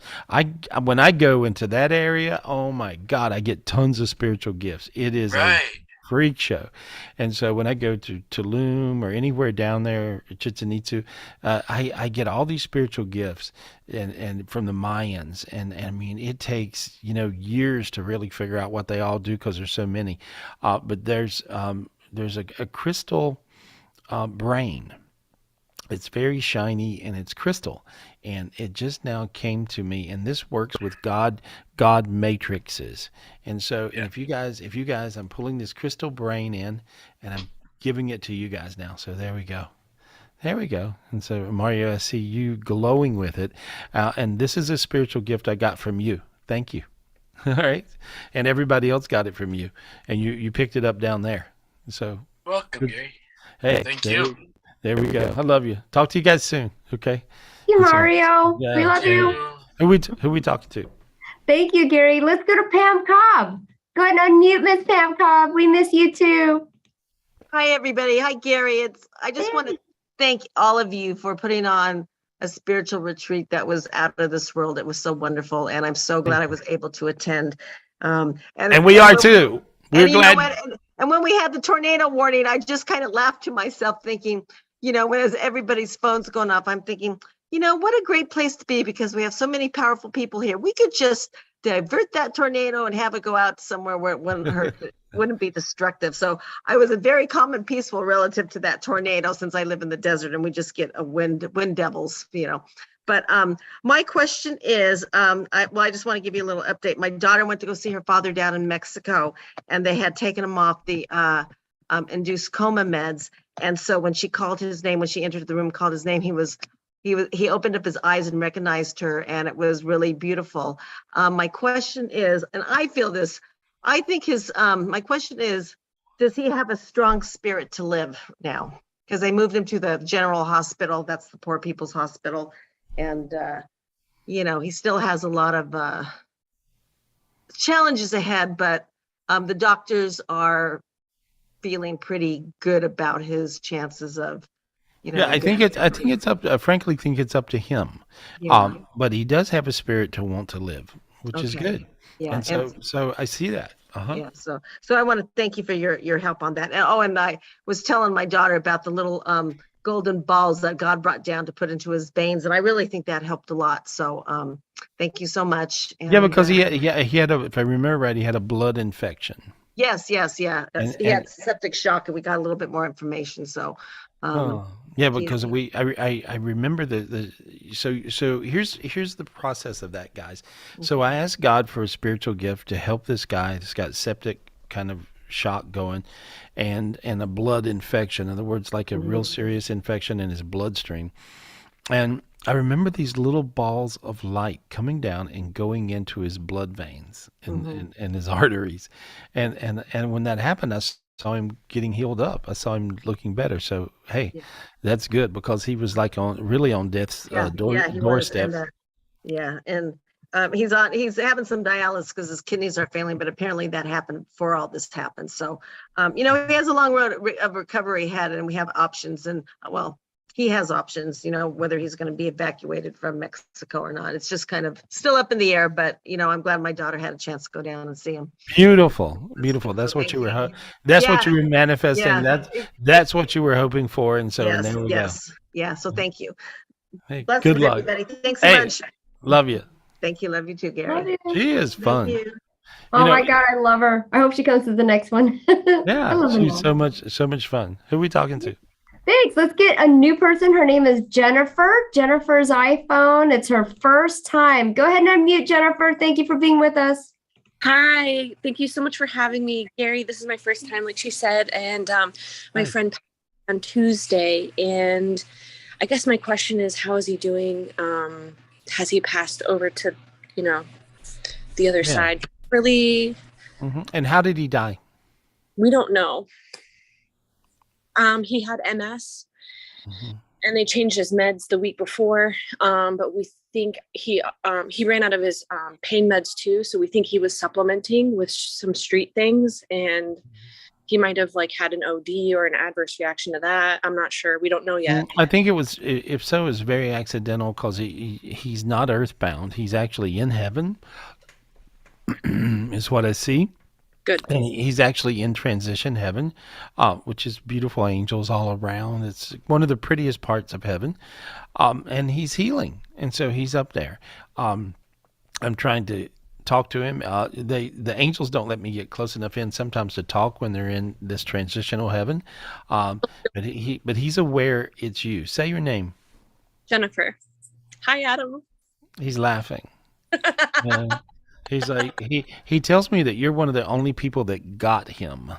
when I go into that area, oh my God, I get tons of spiritual gifts. It is a freak show. And so when I go to Tulum or anywhere down there, Chichen Itza, I get all these spiritual gifts and from the Mayans. And I mean, it takes, years to really figure out what they all do because there's so many. But there's a crystal brain. It's very shiny and it's crystal, and it just now came to me. And this works with God matrices. And so, and if you guys, I'm pulling this crystal brain in, and I'm giving it to you guys now. So there we go. And so Mario, I see you glowing with it, and this is a spiritual gift I got from you. Thank you. All right, and everybody else got it from you, and you picked it up down there. So welcome, Gary. Hey, thank you. There we go. I love you. Talk to you guys soon. Okay. Thank you, Mario. We love you. Who we talking to? Thank you, Gary. Let's go to Pam Cobb. Go ahead and unmute Miss Pam Cobb. We miss you too. Hi, everybody. Hi, Gary. I just want to thank all of you for putting on a spiritual retreat that was out of this world. It was so wonderful, and I'm so glad I was able to attend. And we are too. We're glad. And when we had the tornado warning, I just kind of laughed to myself, thinking, as everybody's phone's going off, I'm thinking, what a great place to be, because we have so many powerful people here. We could just divert that tornado and have it go out somewhere where it wouldn't hurt, wouldn't be destructive. So I was very calm and peaceful relative to that tornado, since I live in the desert and we just get a wind devils, But my question is, I just want to give you a little update. My daughter went to go see her father down in Mexico, and they had taken him off the induced coma meds. And so when she called his name, when she entered the room, called his name, he was he opened up his eyes and recognized her, and it was really beautiful. My question is, and I feel this, I think my question is, does he have a strong spirit to live now? Because they moved him to the general hospital. That's the poor people's hospital. And, he still has a lot of challenges ahead, but the doctors are feeling pretty good about his chances of, Yeah, I think it's up. I frankly think it's up to him. Yeah. But he does have a spirit to want to live, which is Okay. good. Yeah. And so I see that. Yeah, so I want to thank you for your help on that. And I was telling my daughter about the little golden balls that God brought down to put into his veins, and I really think that helped a lot. So thank you so much. Yeah, And, because he had a, if I remember right, he had a blood infection. yes, yeah. And, He had septic shock, and we got a little bit more information. So yeah, because I remember so here's the process of that, guys. So I asked God for a spiritual gift to help this guy that's got septic kind of shock going and a blood infection. In other words, like a real serious infection in his bloodstream. And I remember these little balls of light coming down and going into his blood veins and his arteries. And when that happened, I saw him getting healed up. I saw him looking better. So, hey, that's good, because he was like on death's he was. doorstep. And he's having some dialysis because his kidneys are failing, but apparently that happened before all this happened. So, he has a long road of recovery ahead, and we have options. And he has options, whether he's going to be evacuated from Mexico or not. It's just kind of still up in the air, but I'm glad my daughter had a chance to go down and see him. Beautiful. That's what you were. That's what you were manifesting. Yeah. That's what you were hoping for, and so there we go. Yeah. So thank you. Hey, Blessings, good luck, everybody. Thanks so much. Love you. Thank you. Love you too, Gary. Love you. She is fun. Thank you. Oh my God, I love her. I hope she comes to the next one. I Yeah, love them she's all. so much fun. Who are we talking to? Thanks. Let's get a new person. Her name is Jennifer. Jennifer's iPhone. It's her first time. Go ahead and unmute, Jennifer. Thank you for being with us. Hi, thank you so much for having me, Gary. This is my first time, like she said, and my friend passed on Tuesday. And I guess my question is, how is he doing? Has he passed over to, the other side? Really? And how did he die? We don't know. He had MS, and they changed his meds the week before. But we think he ran out of his pain meds too. So we think he was supplementing with some street things, and he might have had an OD or an adverse reaction to that. I'm not sure. We don't know yet. I think it was, if so, it was very accidental, because he's not earthbound. He's actually in heaven, is what I see. Good. And he's actually in transition heaven, which is beautiful angels all around. It's one of the prettiest parts of heaven. And he's healing. And so he's up there. I'm trying to talk to him. The angels don't let me get close enough in sometimes to talk when they're in this transitional heaven. But he's aware it's you. Say your name. Jennifer. Hi, Adam. He's laughing. He's like, he tells me that you're one of the only people that got him.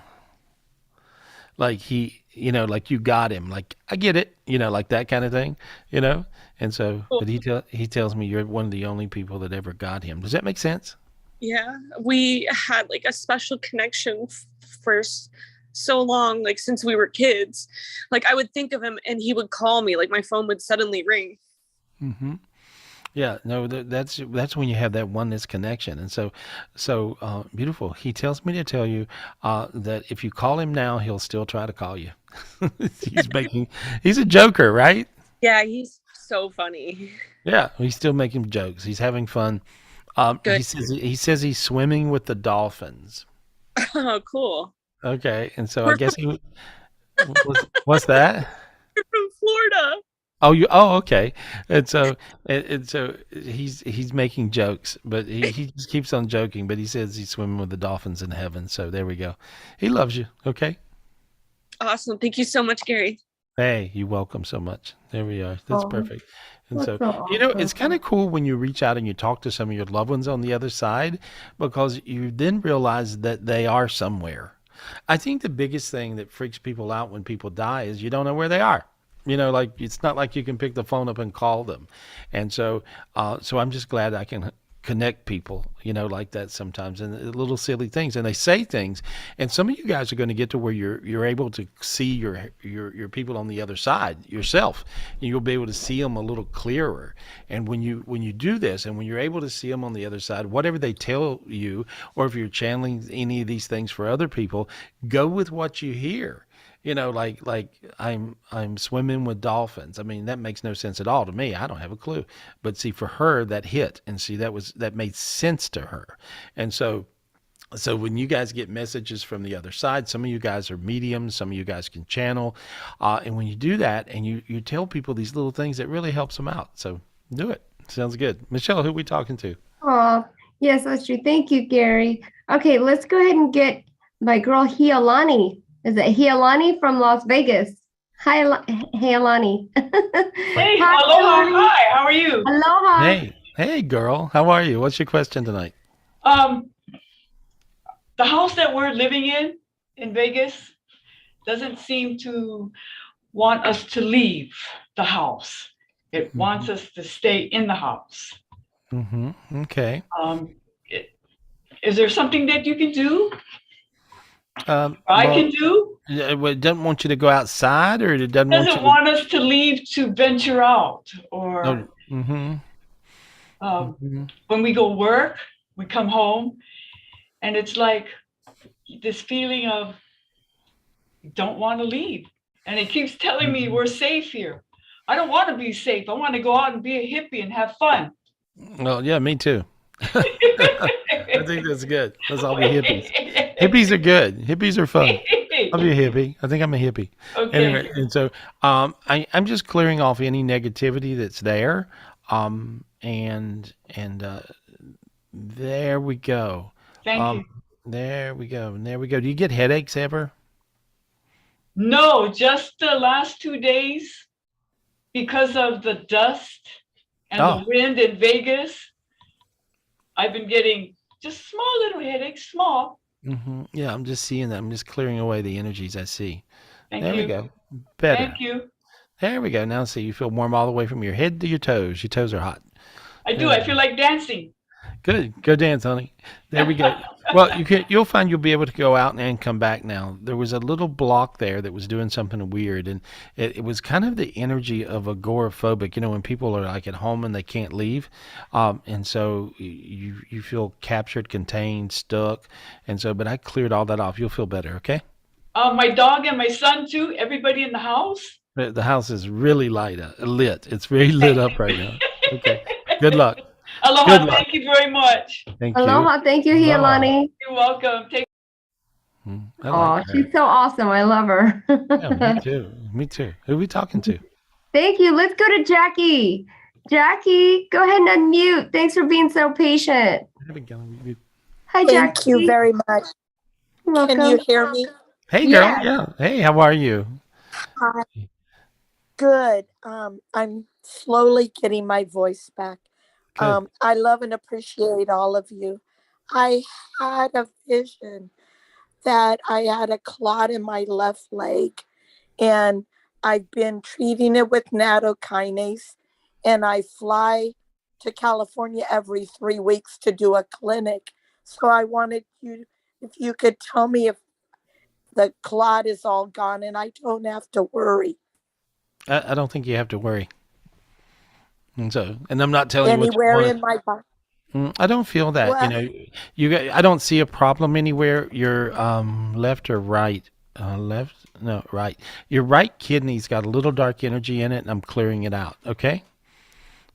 Like like you got him. Like, I get it, like that kind of thing, And so, but he tells me you're one of the only people that ever got him. Does that make sense? Yeah, we had a special connection for so long, since we were kids. I would think of him and he would call me, my phone would suddenly ring. Mm-hmm. Yeah, no, that's when you have that oneness connection. And so beautiful. He tells me to tell you that if you call him now, he'll still try to call you. He's a joker, right? Yeah, he's so funny. Yeah, he's still making jokes. He's having fun. He says he's swimming with the dolphins. Oh, cool. Okay, and so I guess what's that? You're from Florida. Oh, okay. And so he's making jokes, but he just keeps on joking. But he says he's swimming with the dolphins in heaven. So there we go. He loves you. Okay. Awesome. Thank you so much, Gary. Hey, you're welcome so much. There we are. That's perfect. And so, awesome. it's kind of cool when you reach out and you talk to some of your loved ones on the other side, because you then realize that they are somewhere. I think the biggest thing that freaks people out when people die is you don't know where they are. Like it's not like you can pick the phone up and call them. And so, so I'm just glad I can connect people, like that sometimes, and little silly things, and they say things, and some of you guys are going to get to where you're able to see your people on the other side yourself, and you'll be able to see them a little clearer. And when you do this, and when you're able to see them on the other side, whatever they tell you, or if you're channeling any of these things for other people, go with what you hear. Like I'm swimming with dolphins. I mean, that makes no sense at all to me. I don't have a clue. But see, for her, that hit, and see, that made sense to her. And so when you guys get messages from the other side, some of you guys are mediums, some of you guys can channel, and when you do that, and you tell people these little things, it really helps them out. So do it. Sounds good. Michelle, who are we talking to? Oh, yes, that's true. Thank you, Gary. Okay, let's go ahead and get my girl Hialani. Is it Hialani from Las Vegas? Hi, Hialani. Hey, aloha, hi, how are you? Aloha. Hey, girl. How are you? What's your question tonight? The house that we're living in Vegas doesn't seem to want us to leave the house. It wants us to stay in the house. Okay. Is there something that you can do? I can do? It doesn't want you to go outside, or it doesn't want us to leave to venture out, or when we go work, we come home, and it's like this feeling of don't want to leave, and it keeps telling me we're safe here. I don't want to be safe. I want to go out and be a hippie and have fun. Well, yeah, me too. I think that's good. Let's all be hippies. Hippies are good. Hippies are fun. I'll be a hippie. I think I'm a hippie. Okay. Anyway, and so I'm just clearing off any negativity that's there. And there we go. Thank you. There we go. And there we go. Do you get headaches ever? No, just the last 2 days because of the dust and the wind in Vegas. I've been getting just small little headaches, small. Yeah, I'm just seeing that. I'm just clearing away the energies I see. Thank there you. we go. Better. Thank you. There we go. Now see, you feel warm all the way from your head to your toes. Your toes are hot. I do. I feel like dancing. Good. Go dance, honey. There we go. Well, you'll find you'll be able to go out and come back now. There was a little block there that was doing something weird, and it was kind of the energy of agoraphobic. When people are like at home and they can't leave, and so you feel captured, contained, stuck, and so. But I cleared all that off. You'll feel better. Okay. My dog and my son too. Everybody in the house. The house is really lit. It's very lit up right now. Okay. Good luck. Aloha. Thank you very much. Thank you. Aloha. Thank you, Hialani. You're welcome. Take. She's so awesome. I love her. Yeah, me too. Me too. Who are we talking to? Thank you. Let's go to Jackie. Jackie, go ahead and unmute. Thanks for being so patient. Hi, Jackie. Thank you very much. You're welcome. Can you hear me? Hey, girl. Yeah. Hey, how are you? Hi. Good. I'm slowly getting my voice back. I love and appreciate all of you. I had a vision that I had a clot in my left leg, and I've been treating it with nattokinase, and I fly to California every 3 weeks to do a clinic. So I wanted you, if you could tell me if the clot is all gone and I don't have to worry. I don't think you have to worry. And I'm not telling anywhere you in my body. I don't feel that. Well, I don't see a problem anywhere. Your left or right? Right. Your right kidney's got a little dark energy in it, and I'm clearing it out. Okay.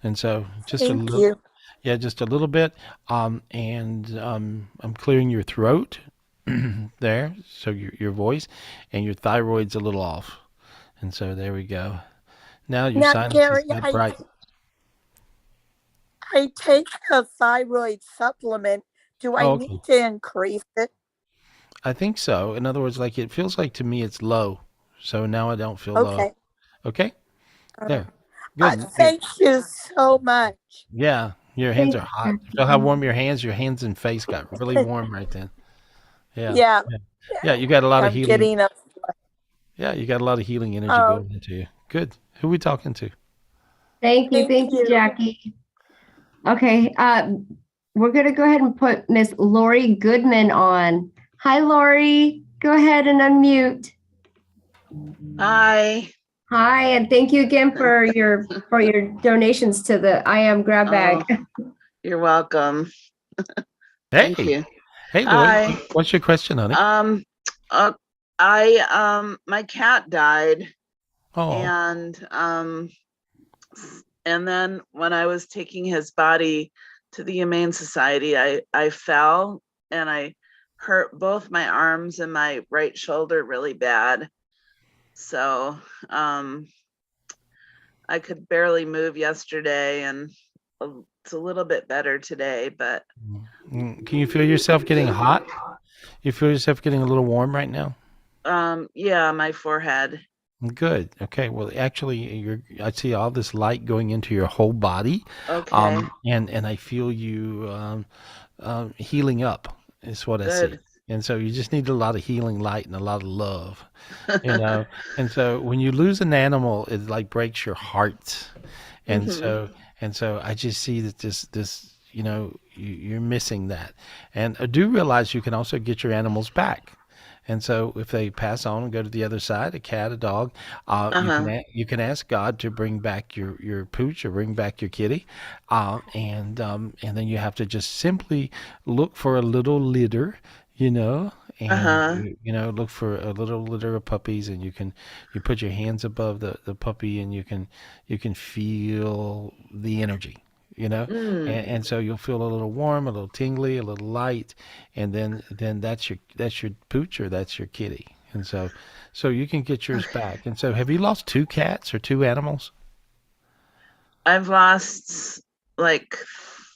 And so just Thank you. Yeah, just a little bit. And I'm clearing your throat there, so your voice, and your thyroid's a little off. And so there we go. Now your sinus Gary, is bright. I take a thyroid supplement. Do I Okay. need to increase it? I think so. In other words, like it feels like to me it's low. So now I don't feel low. Okay. Okay? There. Good. Thank you so much. Yeah. Your hands are hot. Feel how warm your hands and face got really warm right then. Yeah. Yeah, you got a lot of I'm healing. getting a Yeah, you got a lot of healing energy going into you. Good. Who we talking to? Thank you, Jackie. Okay, we're gonna go ahead and put Miss Lori Goodman on. Hi, Lori. Go ahead and unmute. Hi. Hi, and thank you again for your donations to the I Am Grab Bag. Oh, you're welcome. Hey. Thank you. Hey, Lori. Hi. What's your question, honey? My cat died, Oh. and then when I was taking his body to the Humane Society, I fell and I hurt both my arms and my right shoulder really bad. So I could barely move yesterday, and it's a little bit better today, but Can you feel yourself getting hot? You feel yourself getting a little warm right now? yeah, my forehead. Good. Okay. Well, actually, I see all this light going into your whole body. Okay. And I feel you healing up is what I see. Good. And so you just need a lot of healing light and a lot of love, you know. And so when you lose an animal, it like breaks your heart. And so I just see that this you know, you're missing that. And I do realize you can also get your animals back. And so if they pass on and go to the other side, a cat, a dog, you can ask God to bring back your pooch or bring back your kitty. And then you have to just simply look for a little litter, you know, and you know, look for a little litter of puppies, and you put your hands above the puppy, and you can feel the energy. You know, and so you'll feel a little warm, a little tingly, a little light, and then that's your pooch or that's your kitty, and so you can get yours back. And so, have you lost 2 cats or 2 animals? I've lost like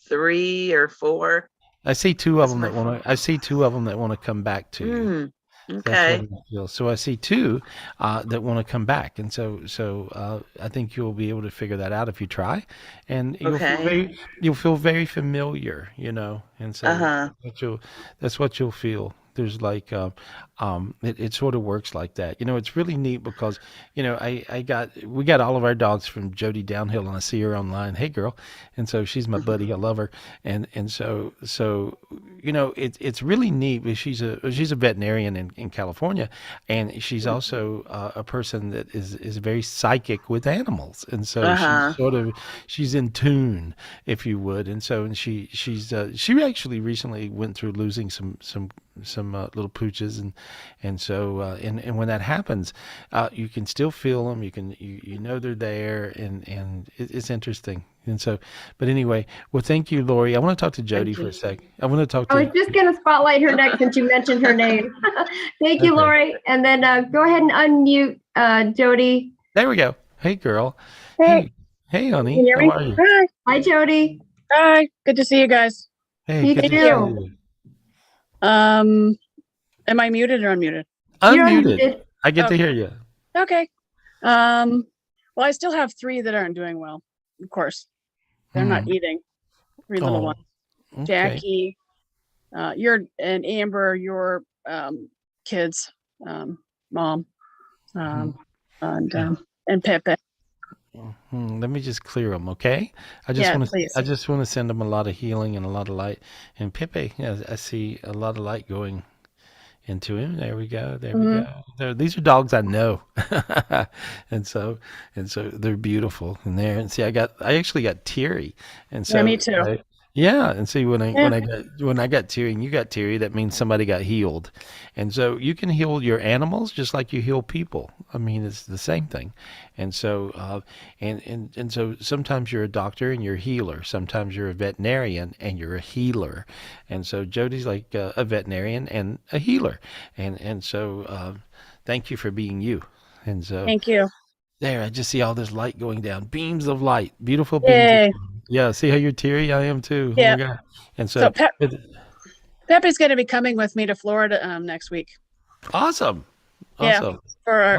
3 or 4. I see 2 of them that want to. I see 2 of them that want to come back to you. Okay. That's what I feel. So I see 2 that want to come back, and so I think you'll be able to figure that out if you try, and you'll feel very familiar, you know, and so that's what you'll feel. There's like it sort of works like that, you know. It's really neat because, you know, we got all of our dogs from Jody Downhill, and I see her online. Hey girl, and so she's my buddy. I love her, and so you know, it's really neat. She's a veterinarian in California, and she's also a person that is very psychic with animals, and so she's in tune, if you would, and she actually recently went through losing some little pooches, and so when that happens, you can still feel them. You know they're there, and it's interesting. And so, but anyway, well, thank you, Lori. I want to talk to Jody for a sec. I want to talk to. I was just going to spotlight her next since you mentioned her name. Thank you, Lori. And then go ahead and unmute Jody. There we go. Hey, girl. Hey, honey. Can you hear me? How are you? Hi. Hi, Jody. Hi. Good to see you guys. Hey, you good too. to see you. Am I muted or unmuted? Unmuted. I get to hear you. Okay. Well, I still have 3 that aren't doing well. Of course, they're not eating. 3 little ones. Okay. Jackie, and Amber, your kids, mom, and Pepe. Let me just clear them, okay? I just want to send them a lot of healing and a lot of light. And Pepe, I see a lot of light going into him. There we go. There we go. These are dogs I know, and so they're beautiful. And see, I actually got teary, and so me too. Yeah, and see when I got teary and you got teary, that means somebody got healed, and so you can heal your animals just like you heal people. I mean, it's the same thing, and so and so sometimes you're a doctor and you're a healer. Sometimes you're a veterinarian and you're a healer, and so Jody's like a veterinarian and a healer, and so thank you for being you, and so thank you. There, I just see all this light going down. Beams of light. Beautiful beams of light. Yeah, see how you're teary? I am too. Yeah. Oh my God. And so Pepe's going to be coming with me to Florida next week. Awesome. Yeah, for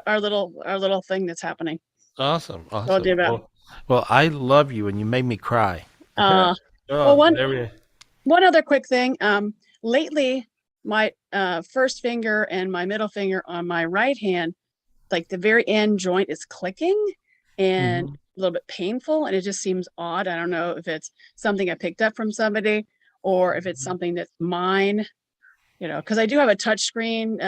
our little thing that's happening. Awesome. Told you about. Well, I love you, and you made me cry. Well, one other quick thing. Lately, my first finger and my middle finger on my right hand, like the very end joint is clicking and a little bit painful, and it just seems odd. I don't know if it's something I picked up from somebody or if it's something that's mine, because I do have a touch screen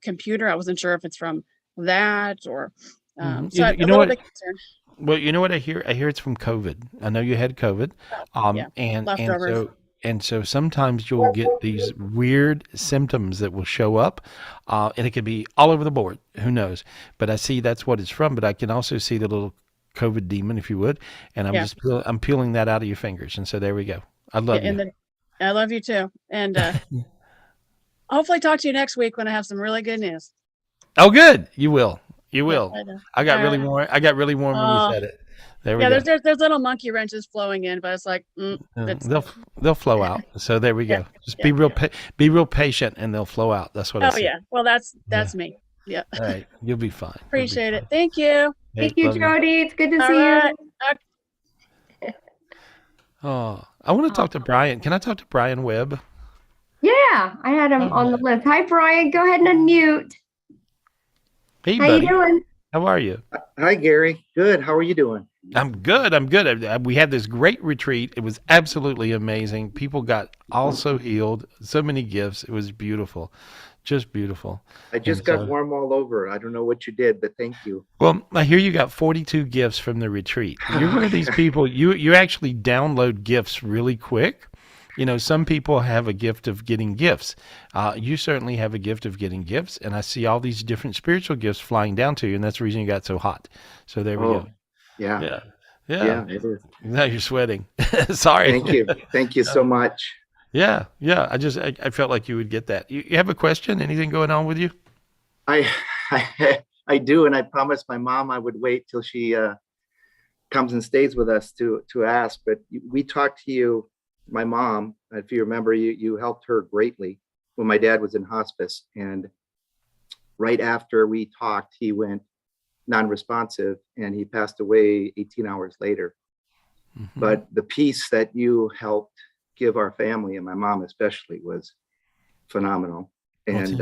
computer. I wasn't sure if it's from that or so You, I'm you a know little what? bit concerned. Well, you know what I hear? I hear it's from COVID. I know you had COVID, Yeah, and leftovers. so sometimes you'll get these weird symptoms that will show up, and it could be all over the board. Who knows? But I see that's what it's from. But I can also see the little COVID demon, if you would, and Yeah. I'm peeling that out of your fingers. And so there we go. I Yeah, love you. and then I love you too. And hopefully talk to you next week when I have some really good news. Oh, good. You will. You will. I know. I got All really right. warm. I got really warm when you said it. There we Yeah, go. there's little monkey wrenches flowing in, but it's like it's They'll flow out. So there we Yeah, go. Just be real patient, and they'll flow out. That's what I oh say. yeah. Well, that's me. Yeah. All right, you'll be fine. You'll be Appreciate it. fine. Thank you. Hey, Thank you, love you. Jody. It's good to All see right. you. Oh, I want to talk to Brian. Can I talk to Brian Webb? Yeah, I had him on the list. Hi, Brian. Go ahead and unmute. Hey, How buddy. you doing? How are you? Hi, Gary. Good. How are you doing? I'm good. I'm good. We had this great retreat. It was absolutely amazing. People got also healed. So many gifts. It was beautiful. Just beautiful. I just got warm all over. I don't know what you did, but thank you. Well, I hear you got 42 gifts from the retreat. You're one of these people, you actually download gifts really quick. Some people have a gift of getting gifts. You certainly have a gift of getting gifts, and I see all these different spiritual gifts flying down to you, and that's the reason you got so hot. So there we go. Yeah. Yeah. It is. Now you're sweating. Sorry. Thank you. Thank you so much. Yeah. I felt like you would get that. You have a question? Anything going on with you? I do, and I promised my mom I would wait till she comes and stays with us to ask. But we talked to you, my mom, if you remember, you helped her greatly when my dad was in hospice. And right after we talked, he went non-responsive and he passed away 18 hours later. But the peace that you helped give our family, and my mom especially, was phenomenal. And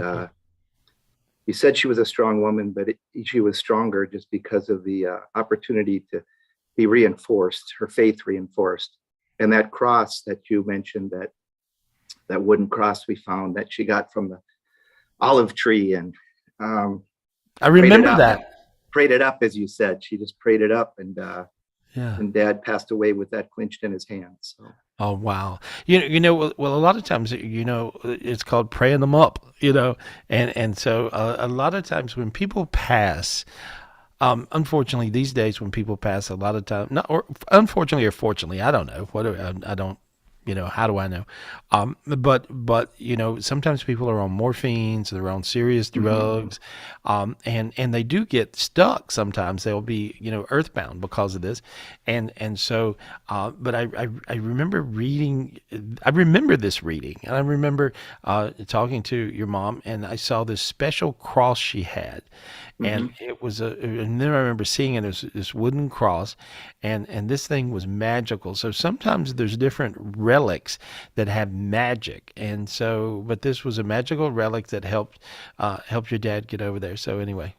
you said she was a strong woman, but she was stronger just because of the opportunity to be reinforced, her faith reinforced. And that cross that you mentioned, that wooden cross we found that she got from the olive tree, and I remember that. Prayed it up, as you said. She just prayed it up, and Dad passed away with that clenched in his hands. So. Oh, wow. Well, a lot of times, it's called praying them up, and so a lot of times when people pass, unfortunately these days when people pass, a lot of time, unfortunately or fortunately, I don't know, I don't, how do I know? But sometimes people are on morphines, they're on serious drugs, and they do get stuck. Sometimes they'll be, earthbound because of this. And so, but I remember this reading, and I remember, talking to your mom, and I saw this special cross she had. And it was and then I remember seeing it as this wooden cross, and this thing was magical. So sometimes there's different relics that have magic, and so, but this was a magical relic that helped your dad get over there. So anyway,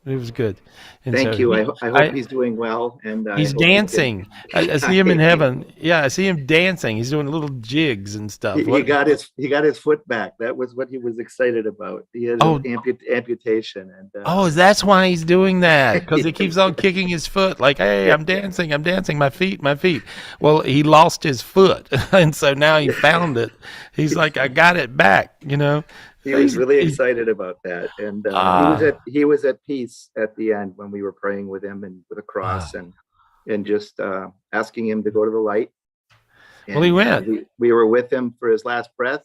it was good. And Thank so you. I hope he's doing well, and he's dancing. I see him in heaven. Yeah, I see him dancing. He's doing little jigs and stuff. He got his foot back. That was what he was excited about. He had an amputation, and that's why he's doing that, because he keeps on kicking his foot like, hey, I'm dancing, my feet. Well, he lost his foot, and so now he found it. He's like, I got it back, He was really excited about that, and he was at peace at the end when we were praying with him and with a cross, and just asking him to go to the light. And, well, he went. We were with him for his last breath,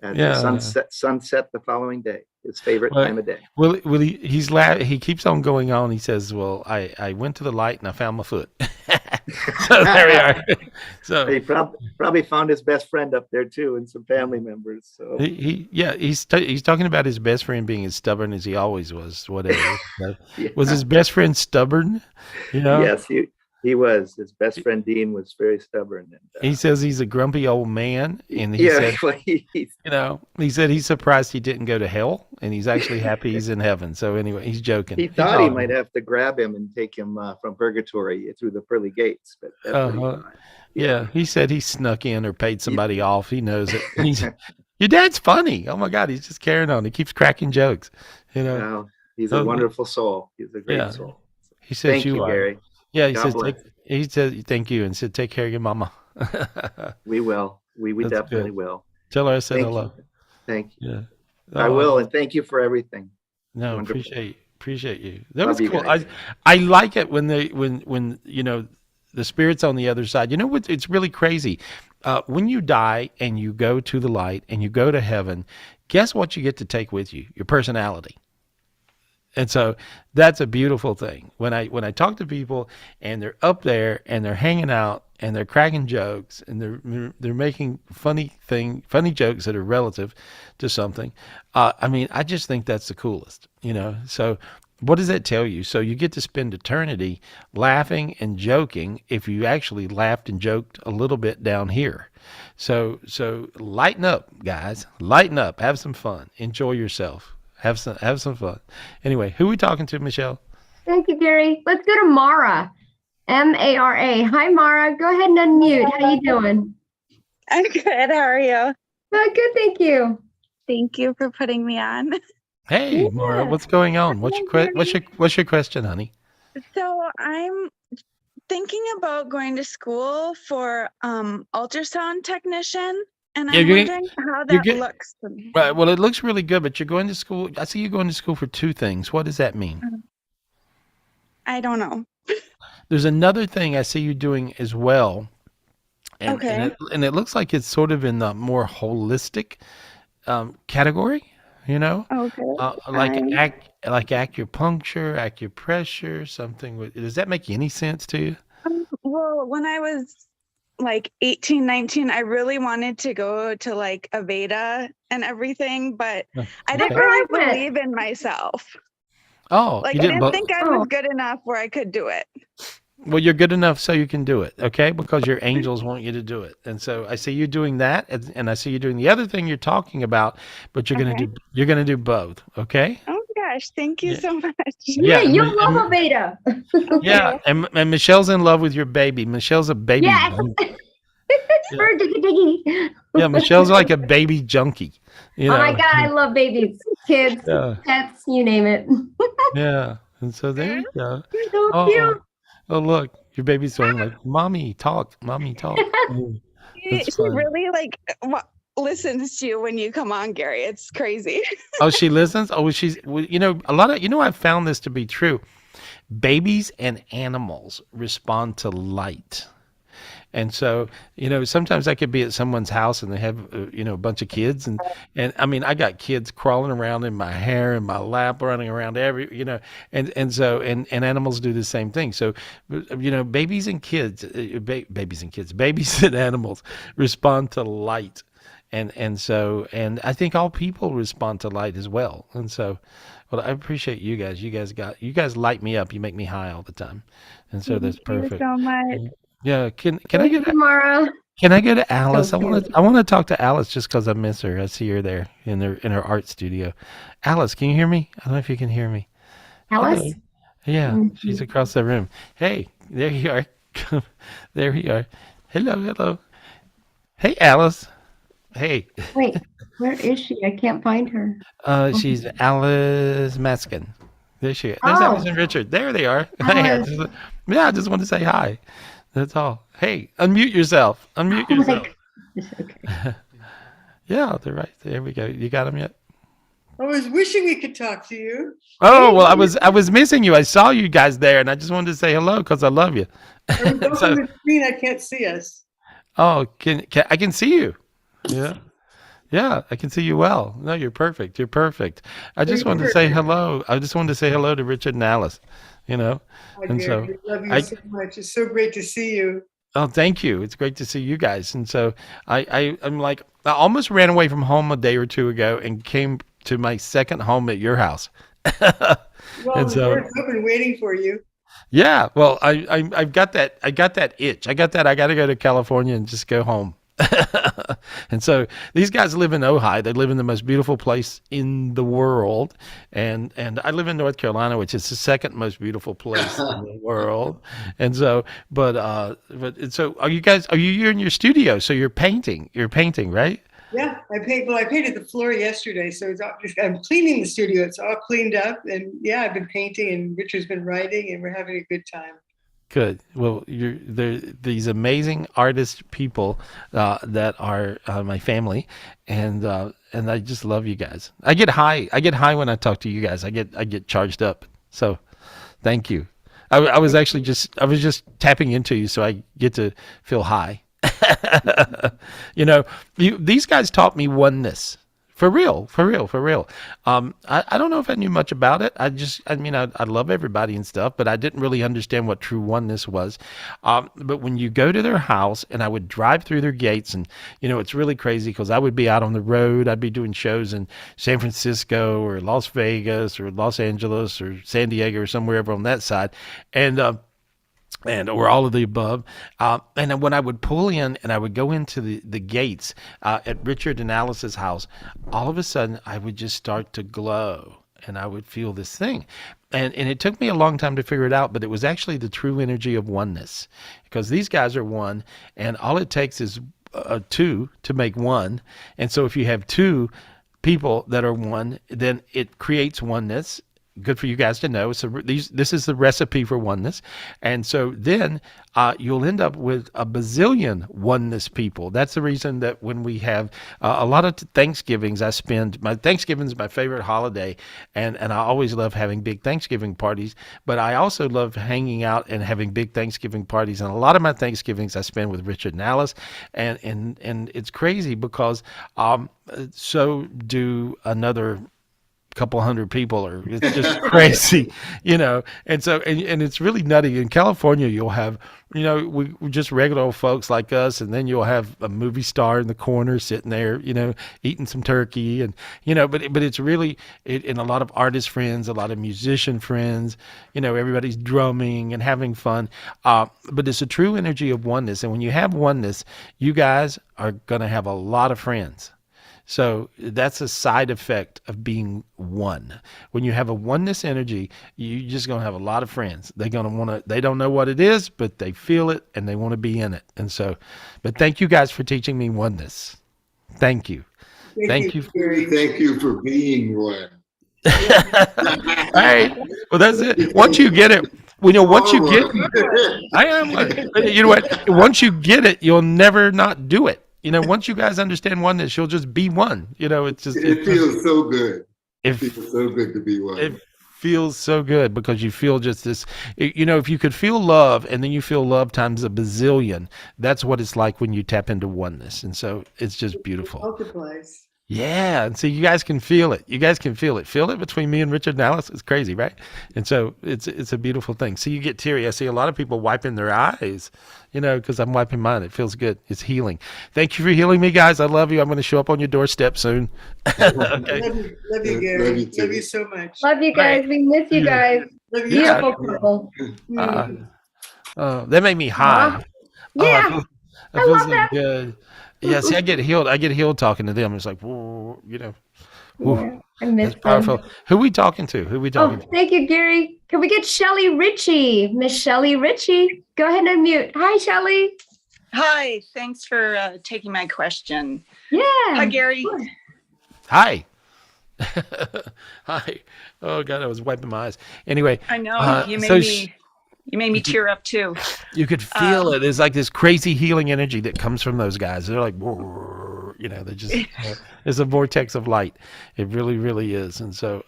and sunset the following day. His favorite time of day. Well, he keeps on going on. He says, "Well, I went to the light and I found my foot." So there we are. So he probably found his best friend up there too, and some family members. So he's talking about his best friend being as stubborn as he always was. Whatever. Was his best friend stubborn? Yes, he He was. His best friend Dean was very stubborn. And, He says he's a grumpy old man, and he yeah, said, he said he's surprised he didn't go to hell, and he's actually happy he's in heaven. So anyway, he's joking. he thought he might have to grab him and take him from purgatory through the pearly gates, but that's what he thought. Yeah, he said he snuck in or paid somebody off. He knows it. Your dad's funny. Oh my God, he's just carrying on. He keeps cracking jokes. Wow, he's a wonderful soul. He's a great soul. He says Thank you, are. Gary. Yeah, he God says bless. he said thank you and said take care of your mama. We will. We That's definitely good. will. Tell her I said Thank hello. you. Thank you. Yeah. I will, and thank you for everything. No, Wonderful. appreciate you. That Love was you cool. guys. I like it when the spirit's on the other side. You know what? It's really crazy. When you die and you go to the light and you go to heaven, guess what you get to take with you? Your personality. And so that's a beautiful thing. When I talk to people and they're up there and they're hanging out and they're cracking jokes and they're making funny jokes that are relative to something. I just think that's the coolest, So what does that tell you? So you get to spend eternity laughing and joking if you actually laughed and joked a little bit down here. So lighten up, guys. Lighten up. Have some fun. Enjoy yourself. Have some fun. Anyway, who are we talking to, Michelle? Thank you, Gary. Let's go to Mara. Mara. Hi, Mara. Go ahead and unmute. How you doing? I'm good. How are you? Good, thank you. Thank you for putting me on. Hey, Mara, what's going on? What's your question, honey? So I'm thinking about going to school for ultrasound technician, and I'm wondering how that looks to me. Right. Well, it looks really good, but you're going to school. I see you going to school for two things. What does that mean? I don't know. There's another thing I see you doing as well. And, Okay. and it looks like it's sort of in the more holistic category, Okay. like acupuncture, acupressure, something. Does that make any sense to you? Well, when I was like 18, 19, I really wanted to go to like Aveda and everything, but I didn't really believe in myself. Oh, Like you I didn't. didn't think I was good enough where I could do it. Well, you're good enough so you can do it, okay? Because your angels want you to do it, and so I see you doing that, and I see you doing the other thing you're talking about, but you're gonna do both, okay? Oh gosh, thank you so much. Yeah, you love Aveda. Yeah, and Michelle's in love with your baby. Michelle's a baby. Yes. Yeah, Michelle's like a baby junkie. Oh my God, I love babies, kids, pets, you name it. Yeah, and so there you go. You're so cute. Oh, look, your baby's going like, "Mommy, talk, mommy, talk." She really listens to you when you come on, Gary. It's crazy. Oh, she listens. Oh, I've found this to be true. Babies and animals respond to light. And so, sometimes I could be at someone's house and they have, a bunch of kids. And I mean, I got kids crawling around in my hair and my lap, running around and animals do the same thing. So, babies and animals respond to light. And I think all people respond to light as well. And so, well, I appreciate you guys. You guys light me up. You make me high all the time. And so that's perfect. Thank you so much. Yeah, can I get Mara? Can I go to Alice? I want to talk to Alice just because I miss her. I see her there in her art studio. Alice, can you hear me? I don't know if you can hear me. Alice? Hello. Yeah, she's across the room. Hey, there you are. There you are. Hello. Hey, Alice. Hey. Wait, where is she? I can't find her. She's Alice Maskin. There she is. There's Alice and Richard. There they are. Hey, I just want to say hi. That's all. Hey, unmute yourself. Unmute yourself. Okay. Yeah, they're right. There we go. You got them yet? I was wishing we could talk to you. Oh, well, I was missing you. I saw you guys there, and I just wanted to say hello because I love you. On the screen, I can't see us. Oh, can I can see you? Yeah. Yeah, I can see you well. No, you're perfect. You're perfect. I just wanted to say hello. I just wanted to say hello to Richard and Alice, Oh, and dear, so we love you so much. It's so great to see you. oh, thank you. It's great to see you guys. And so I'm like, I almost ran away from home a day or two ago and came to my second home at your house. Well, And the so, door's open waiting for you. Yeah, well, I've got that. I got that itch. I got that. I got to go to California and just go home. And so these guys live in Ojai. They live in the most beautiful place in the world, and I live in North Carolina, which is the second most beautiful place in the world. And so, but so are you guys? Are you in your studio? So you're painting. You're painting, right? Yeah, I painted the floor yesterday, so I'm cleaning the studio. It's all cleaned up, and yeah, I've been painting, and Richard's been writing, and we're having a good time. Good. Well, there these amazing artist people that are my family, and I just love you guys. I get high. I get high when I talk to you guys. I get charged up. So, thank you. I was actually I was just tapping into you, so I get to feel high. You know, these guys taught me oneness. For real, for real, for real. I don't know if I knew much about it. I mean, I love everybody and stuff, but I didn't really understand what true oneness was. But when you go to their house, and I would drive through their gates, and, you know, it's really crazy because I would be out on the road. I'd be doing shows in San Francisco or Las Vegas or Los Angeles or San Diego or somewhere over on that side. Or all of the above. And then when I would pull in and I would go into the gates at Richard and Alice's house, all of a sudden I would just start to glow and I would feel this thing. And it took me a long time to figure it out, but it was actually the true energy of oneness, because these guys are one, and all it takes is two to make one. And so if you have two people that are one, then it creates oneness. Good for you guys to know. So this is the recipe for oneness. And so then you'll end up with a bazillion oneness people. That's the reason that when we have a lot of Thanksgivings, my Thanksgiving is my favorite holiday. And I always love having big Thanksgiving parties, but I also love hanging out and having big Thanksgiving parties. And a lot of my Thanksgivings I spend with Richard and Alice. And it's crazy because so do another couple hundred people, or it's just crazy, you know. And so and it's really nutty. In California you'll have, you know, we just regular old folks like us, and then you'll have a movie star in the corner sitting there, you know, eating some turkey, and, you know, but it's really and a lot of artist friends, a lot of musician friends, you know, everybody's drumming and having fun, but it's a true energy of oneness. And when you have oneness, you guys are going to have a lot of friends. So that's a side effect of being one. When you have a oneness energy, you're just going to have a lot of friends. They're going to want to, they don't know what it is, but they feel it and they want to be in it. And so, but thank you guys for teaching me oneness. Thank you. Thank you. Thank you for being one. All right. Well, that's it. Once you get it, once you get it, I am one. You know what? Once you get it, you'll never not do it. You know, once you guys understand oneness, you'll just be one. You know, it feels so good. It feels so good to be one. It feels so good because you feel just this, you know, if you could feel love and then you feel love times a bazillion, that's what it's like when you tap into oneness. And so it's just beautiful. Multiplies. Yeah, and so you guys can feel it. You guys can feel it. Feel it between me and Richard and Alice. It's crazy, right? And so it's a beautiful thing. So you get teary. I see a lot of people wiping their eyes, you know, because I'm wiping mine. It feels good. It's healing. Thank you for healing me, guys. I love you. I'm going to show up on your doorstep soon. Okay. Love you, Gary. Love you so much. Love you guys. We miss you guys. Beautiful couple. That made me high. Yeah. I feel so good. Yeah, see, I get healed talking to them. It's like, whoa, you know, Yeah, I miss it's powerful. them. Who we talking to? Who we talking to? Thank you, Gary. Can we get Shelly Ritchie? Miss Shelly Ritchie. Go ahead and unmute. Hi, Shelly. Hi, thanks for taking my question. Yeah. Hi, Gary. Hi. Hi. Oh God, I was wiping my eyes. Anyway, I know you made me tear up too. You could feel it. There's like this crazy healing energy that comes from those guys. They're like, whoa, you know, they're just, it's a vortex of light. It really, really is. And so,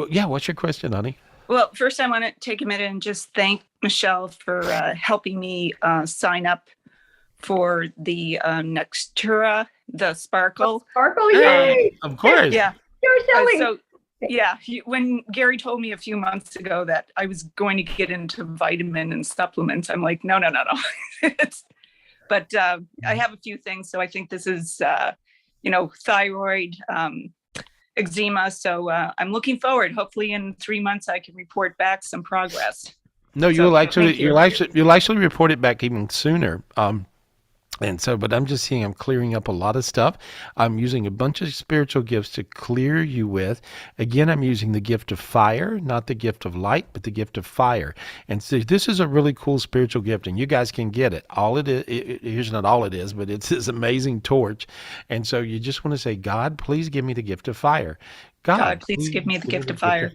yeah, what's your question, honey? Well, first I want to take a minute and just thank Michelle for helping me sign up for the Nextura, the Sparkle. Sparkle, yay! Of course. Yeah. You're Shelly. Yeah, when Gary told me a few months ago that I was going to get into vitamin and supplements, I'm like, no. But I have a few things. So I think this is, you know, thyroid, eczema. So I'm looking forward. Hopefully in 3 months I can report back some progress. No, So, thank you. you'll actually report it back even sooner. And so, but I'm just seeing I'm clearing up a lot of stuff. I'm using a bunch of spiritual gifts to clear you with. Again, I'm using the gift of fire, not the gift of light, but the gift of fire. And so this is a really cool spiritual gift, and you guys can get it. All it is, here's not all it is, but it's this amazing torch. And so you just want to say, God, please give me the gift of fire. God, please give me the gift of fire.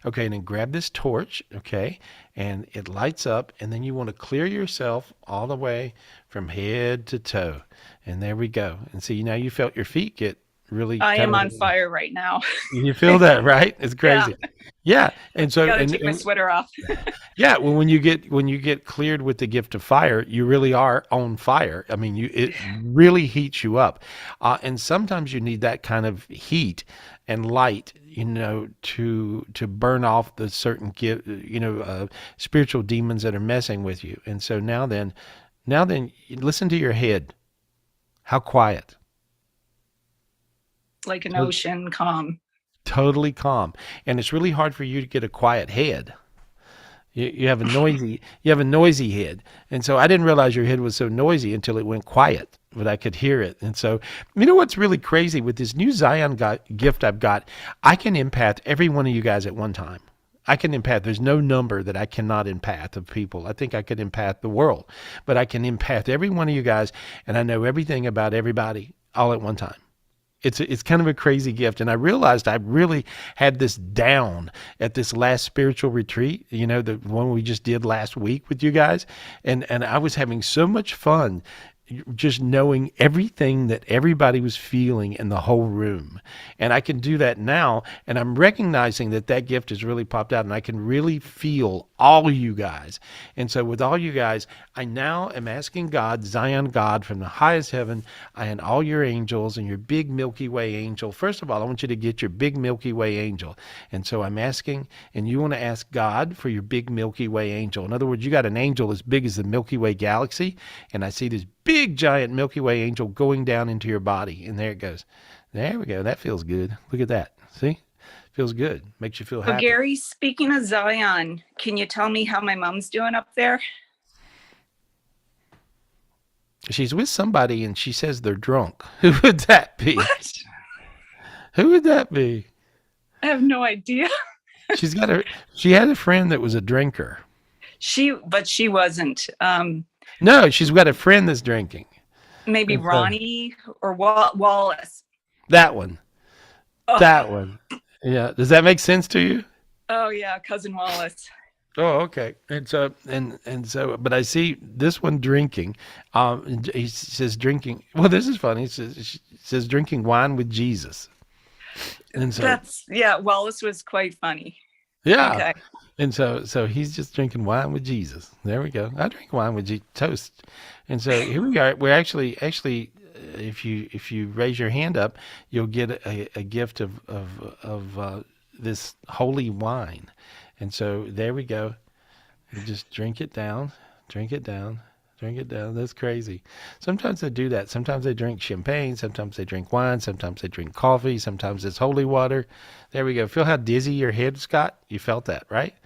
Okay, and then grab this torch, okay, and it lights up, and then you want to clear yourself all the way from head to toe. And there we go. And see, now you felt your feet get really I am kind on of, fire right now. you feel that, right? It's crazy. Yeah. And so Gotta take my sweater off. yeah, well, when you get cleared with the gift of fire, you really are on fire. I mean, it really heats you up, and sometimes you need that kind of heat and light, to burn off the certain spiritual demons that are messing with you. And so now then, listen to your head. How quiet. Like an ocean, calm. Totally calm, and it's really hard for you to get a quiet head. You have a noisy head, and so I didn't realize your head was so noisy until it went quiet, but I could hear it. And so, what's really crazy with this new Zion gift I've got, I can empath every one of you guys at one time. I can empath. There's no number that I cannot empath of people. I think I could empath the world, but I can empath every one of you guys, and I know everything about everybody all at one time. It's kind of a crazy gift. And I realized I really had this down at this last spiritual retreat, the one we just did last week with you guys. And I was having so much fun just knowing everything that everybody was feeling in the whole room. And I can do that now. And I'm recognizing that gift has really popped out, and I can really feel all you guys. And so with all you guys, I now am asking God, Zion God from the highest heaven, and all your angels and your big Milky Way angel. First of all, I want you to get your big Milky Way angel. And so I'm asking, and you want to ask God for your big Milky Way angel. In other words, you got an angel as big as the Milky Way galaxy, and I see this big giant Milky Way angel going down into your body. And there it goes. There we go. That feels good. Look at that. See? Feels good. Makes you feel So happy. Gary, speaking of Zion, can you tell me how my mom's doing up there? She's with somebody and she says they're drunk. Who would that be? What? Who would that be? I have no idea. She had a friend that was a drinker. But she wasn't. No, she's got a friend that's drinking. Maybe And so- Ronnie or Wallace. That one. Oh. That one. Yeah. Does that make sense to you? Oh yeah, cousin Wallace. Oh, okay. And so, but I see this one drinking. He says drinking. Well, this is funny. She says drinking wine with Jesus. And so Wallace was quite funny. yeah. Okay. And so he's just drinking wine with Jesus. There we go. I drink wine with toast. And so here we are. We're actually, if you raise your hand up, you'll get a gift of this holy wine. And so there we go. You just drink it down, drink it down, drink it down. That's crazy. Sometimes they do that. Sometimes they drink champagne. Sometimes they drink wine. Sometimes they drink coffee. Sometimes it's holy water. There we go. Feel how dizzy your head's got? You felt that, right?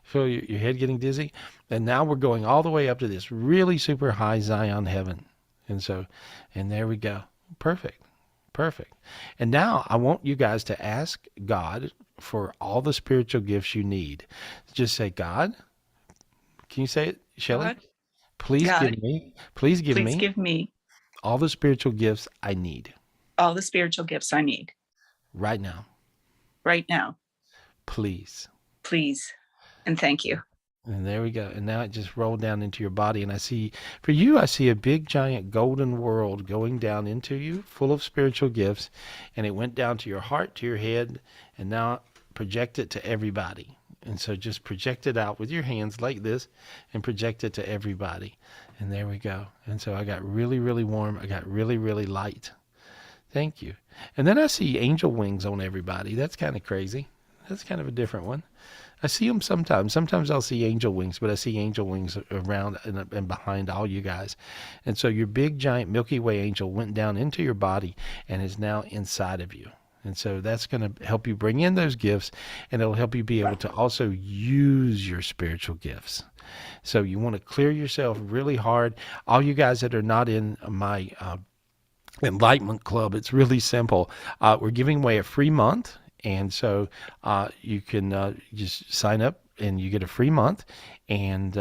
Feel your head getting dizzy? And now we're going all the way up to this really super high Zion heaven. And there we go. Perfect. Perfect. And now I want you guys to ask God for all the spiritual gifts you need. Just say, God, can you say it, Shelley? God. Please God. Please give me all the spiritual gifts I need all the spiritual gifts I need right now. right now. Please. Please. And thank you. And there we go. And now it just rolled down into your body. And I see a big, giant golden world going down into you, full of spiritual gifts. And it went down to your heart, to your head, and now project it to everybody. And so just project it out with your hands like this and project it to everybody. And there we go. And so I got really, really warm. I got really, really light. Thank you. And then I see angel wings on everybody. That's kind of crazy. That's kind of a different one. I see them sometimes. Sometimes I'll see angel wings, but I see angel wings around and behind all you guys. And so your big, giant Milky Way angel went down into your body and is now inside of you. And so that's going to help you bring in those gifts, and it'll help you be able to also use your spiritual gifts. So you want to clear yourself really hard. All you guys that are not in my Enlightenment Club, it's really simple. We're giving away a free month. And so you can just sign up and you get a free month. And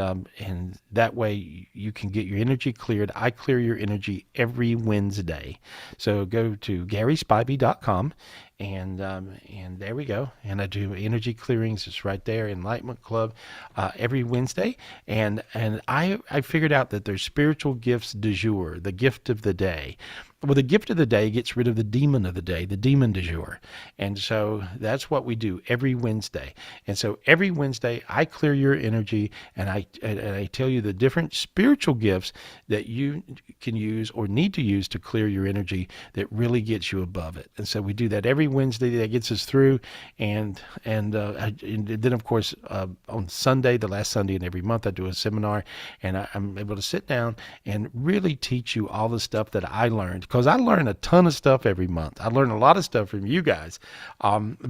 that way you can get your energy cleared. I clear your energy every Wednesday. So go to GarySpivey.com and there we go. And I do energy clearings. It's right there, Enlightenment Club, every Wednesday. And I figured out that there's spiritual gifts du jour, the gift of the day. Well, the gift of the day gets rid of the demon of the day, the demon du jour. And so that's what we do every Wednesday. And so every Wednesday, I clear your energy, and I tell you the different spiritual gifts that you can use or need to use to clear your energy that really gets you above it. And so we do that every Wednesday. That gets us through. And then, of course, on Sunday, the last Sunday in every month, I do a seminar, and I'm able to sit down and really teach you all the stuff that I learned. Because I learn a ton of stuff every month. I learn a lot of stuff from you guys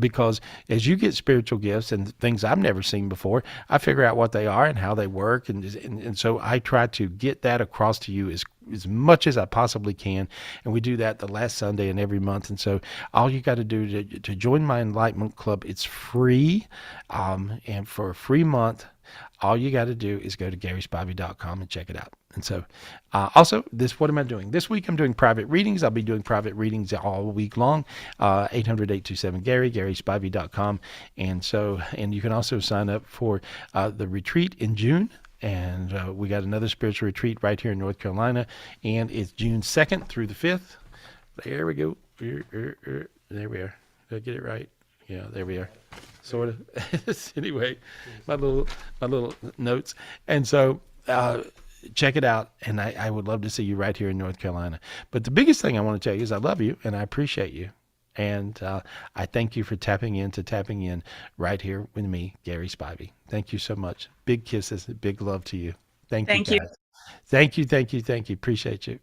because as you get spiritual gifts and things I've never seen before, I figure out what they are and how they work. And so I try to get that across to you as much as I possibly can. And we do that the last Sunday in every month. And so all you got to do to join my Enlightenment Club, it's free. And for a free month, all you got to do is go to GarySpivey.com and check it out. And so also, what am I doing? This week I'm doing private readings. I'll be doing private readings all week long. 800-827-GARY, GarySpivey.com. And you can also sign up for the retreat in June. And we got another spiritual retreat right here in North Carolina. And it's June 2nd through the 5th. There we go. There we are. Did I get it right? Yeah, there we are. Sort of. Anyway, my little notes. And so check it out. And I would love to see you right here in North Carolina. But the biggest thing I want to tell you is I love you and I appreciate you. And I thank you for tapping in right here with me, Gary Spivey. Thank you so much. Big kisses, big love to you. Thank you, guys. Thank you. Appreciate you.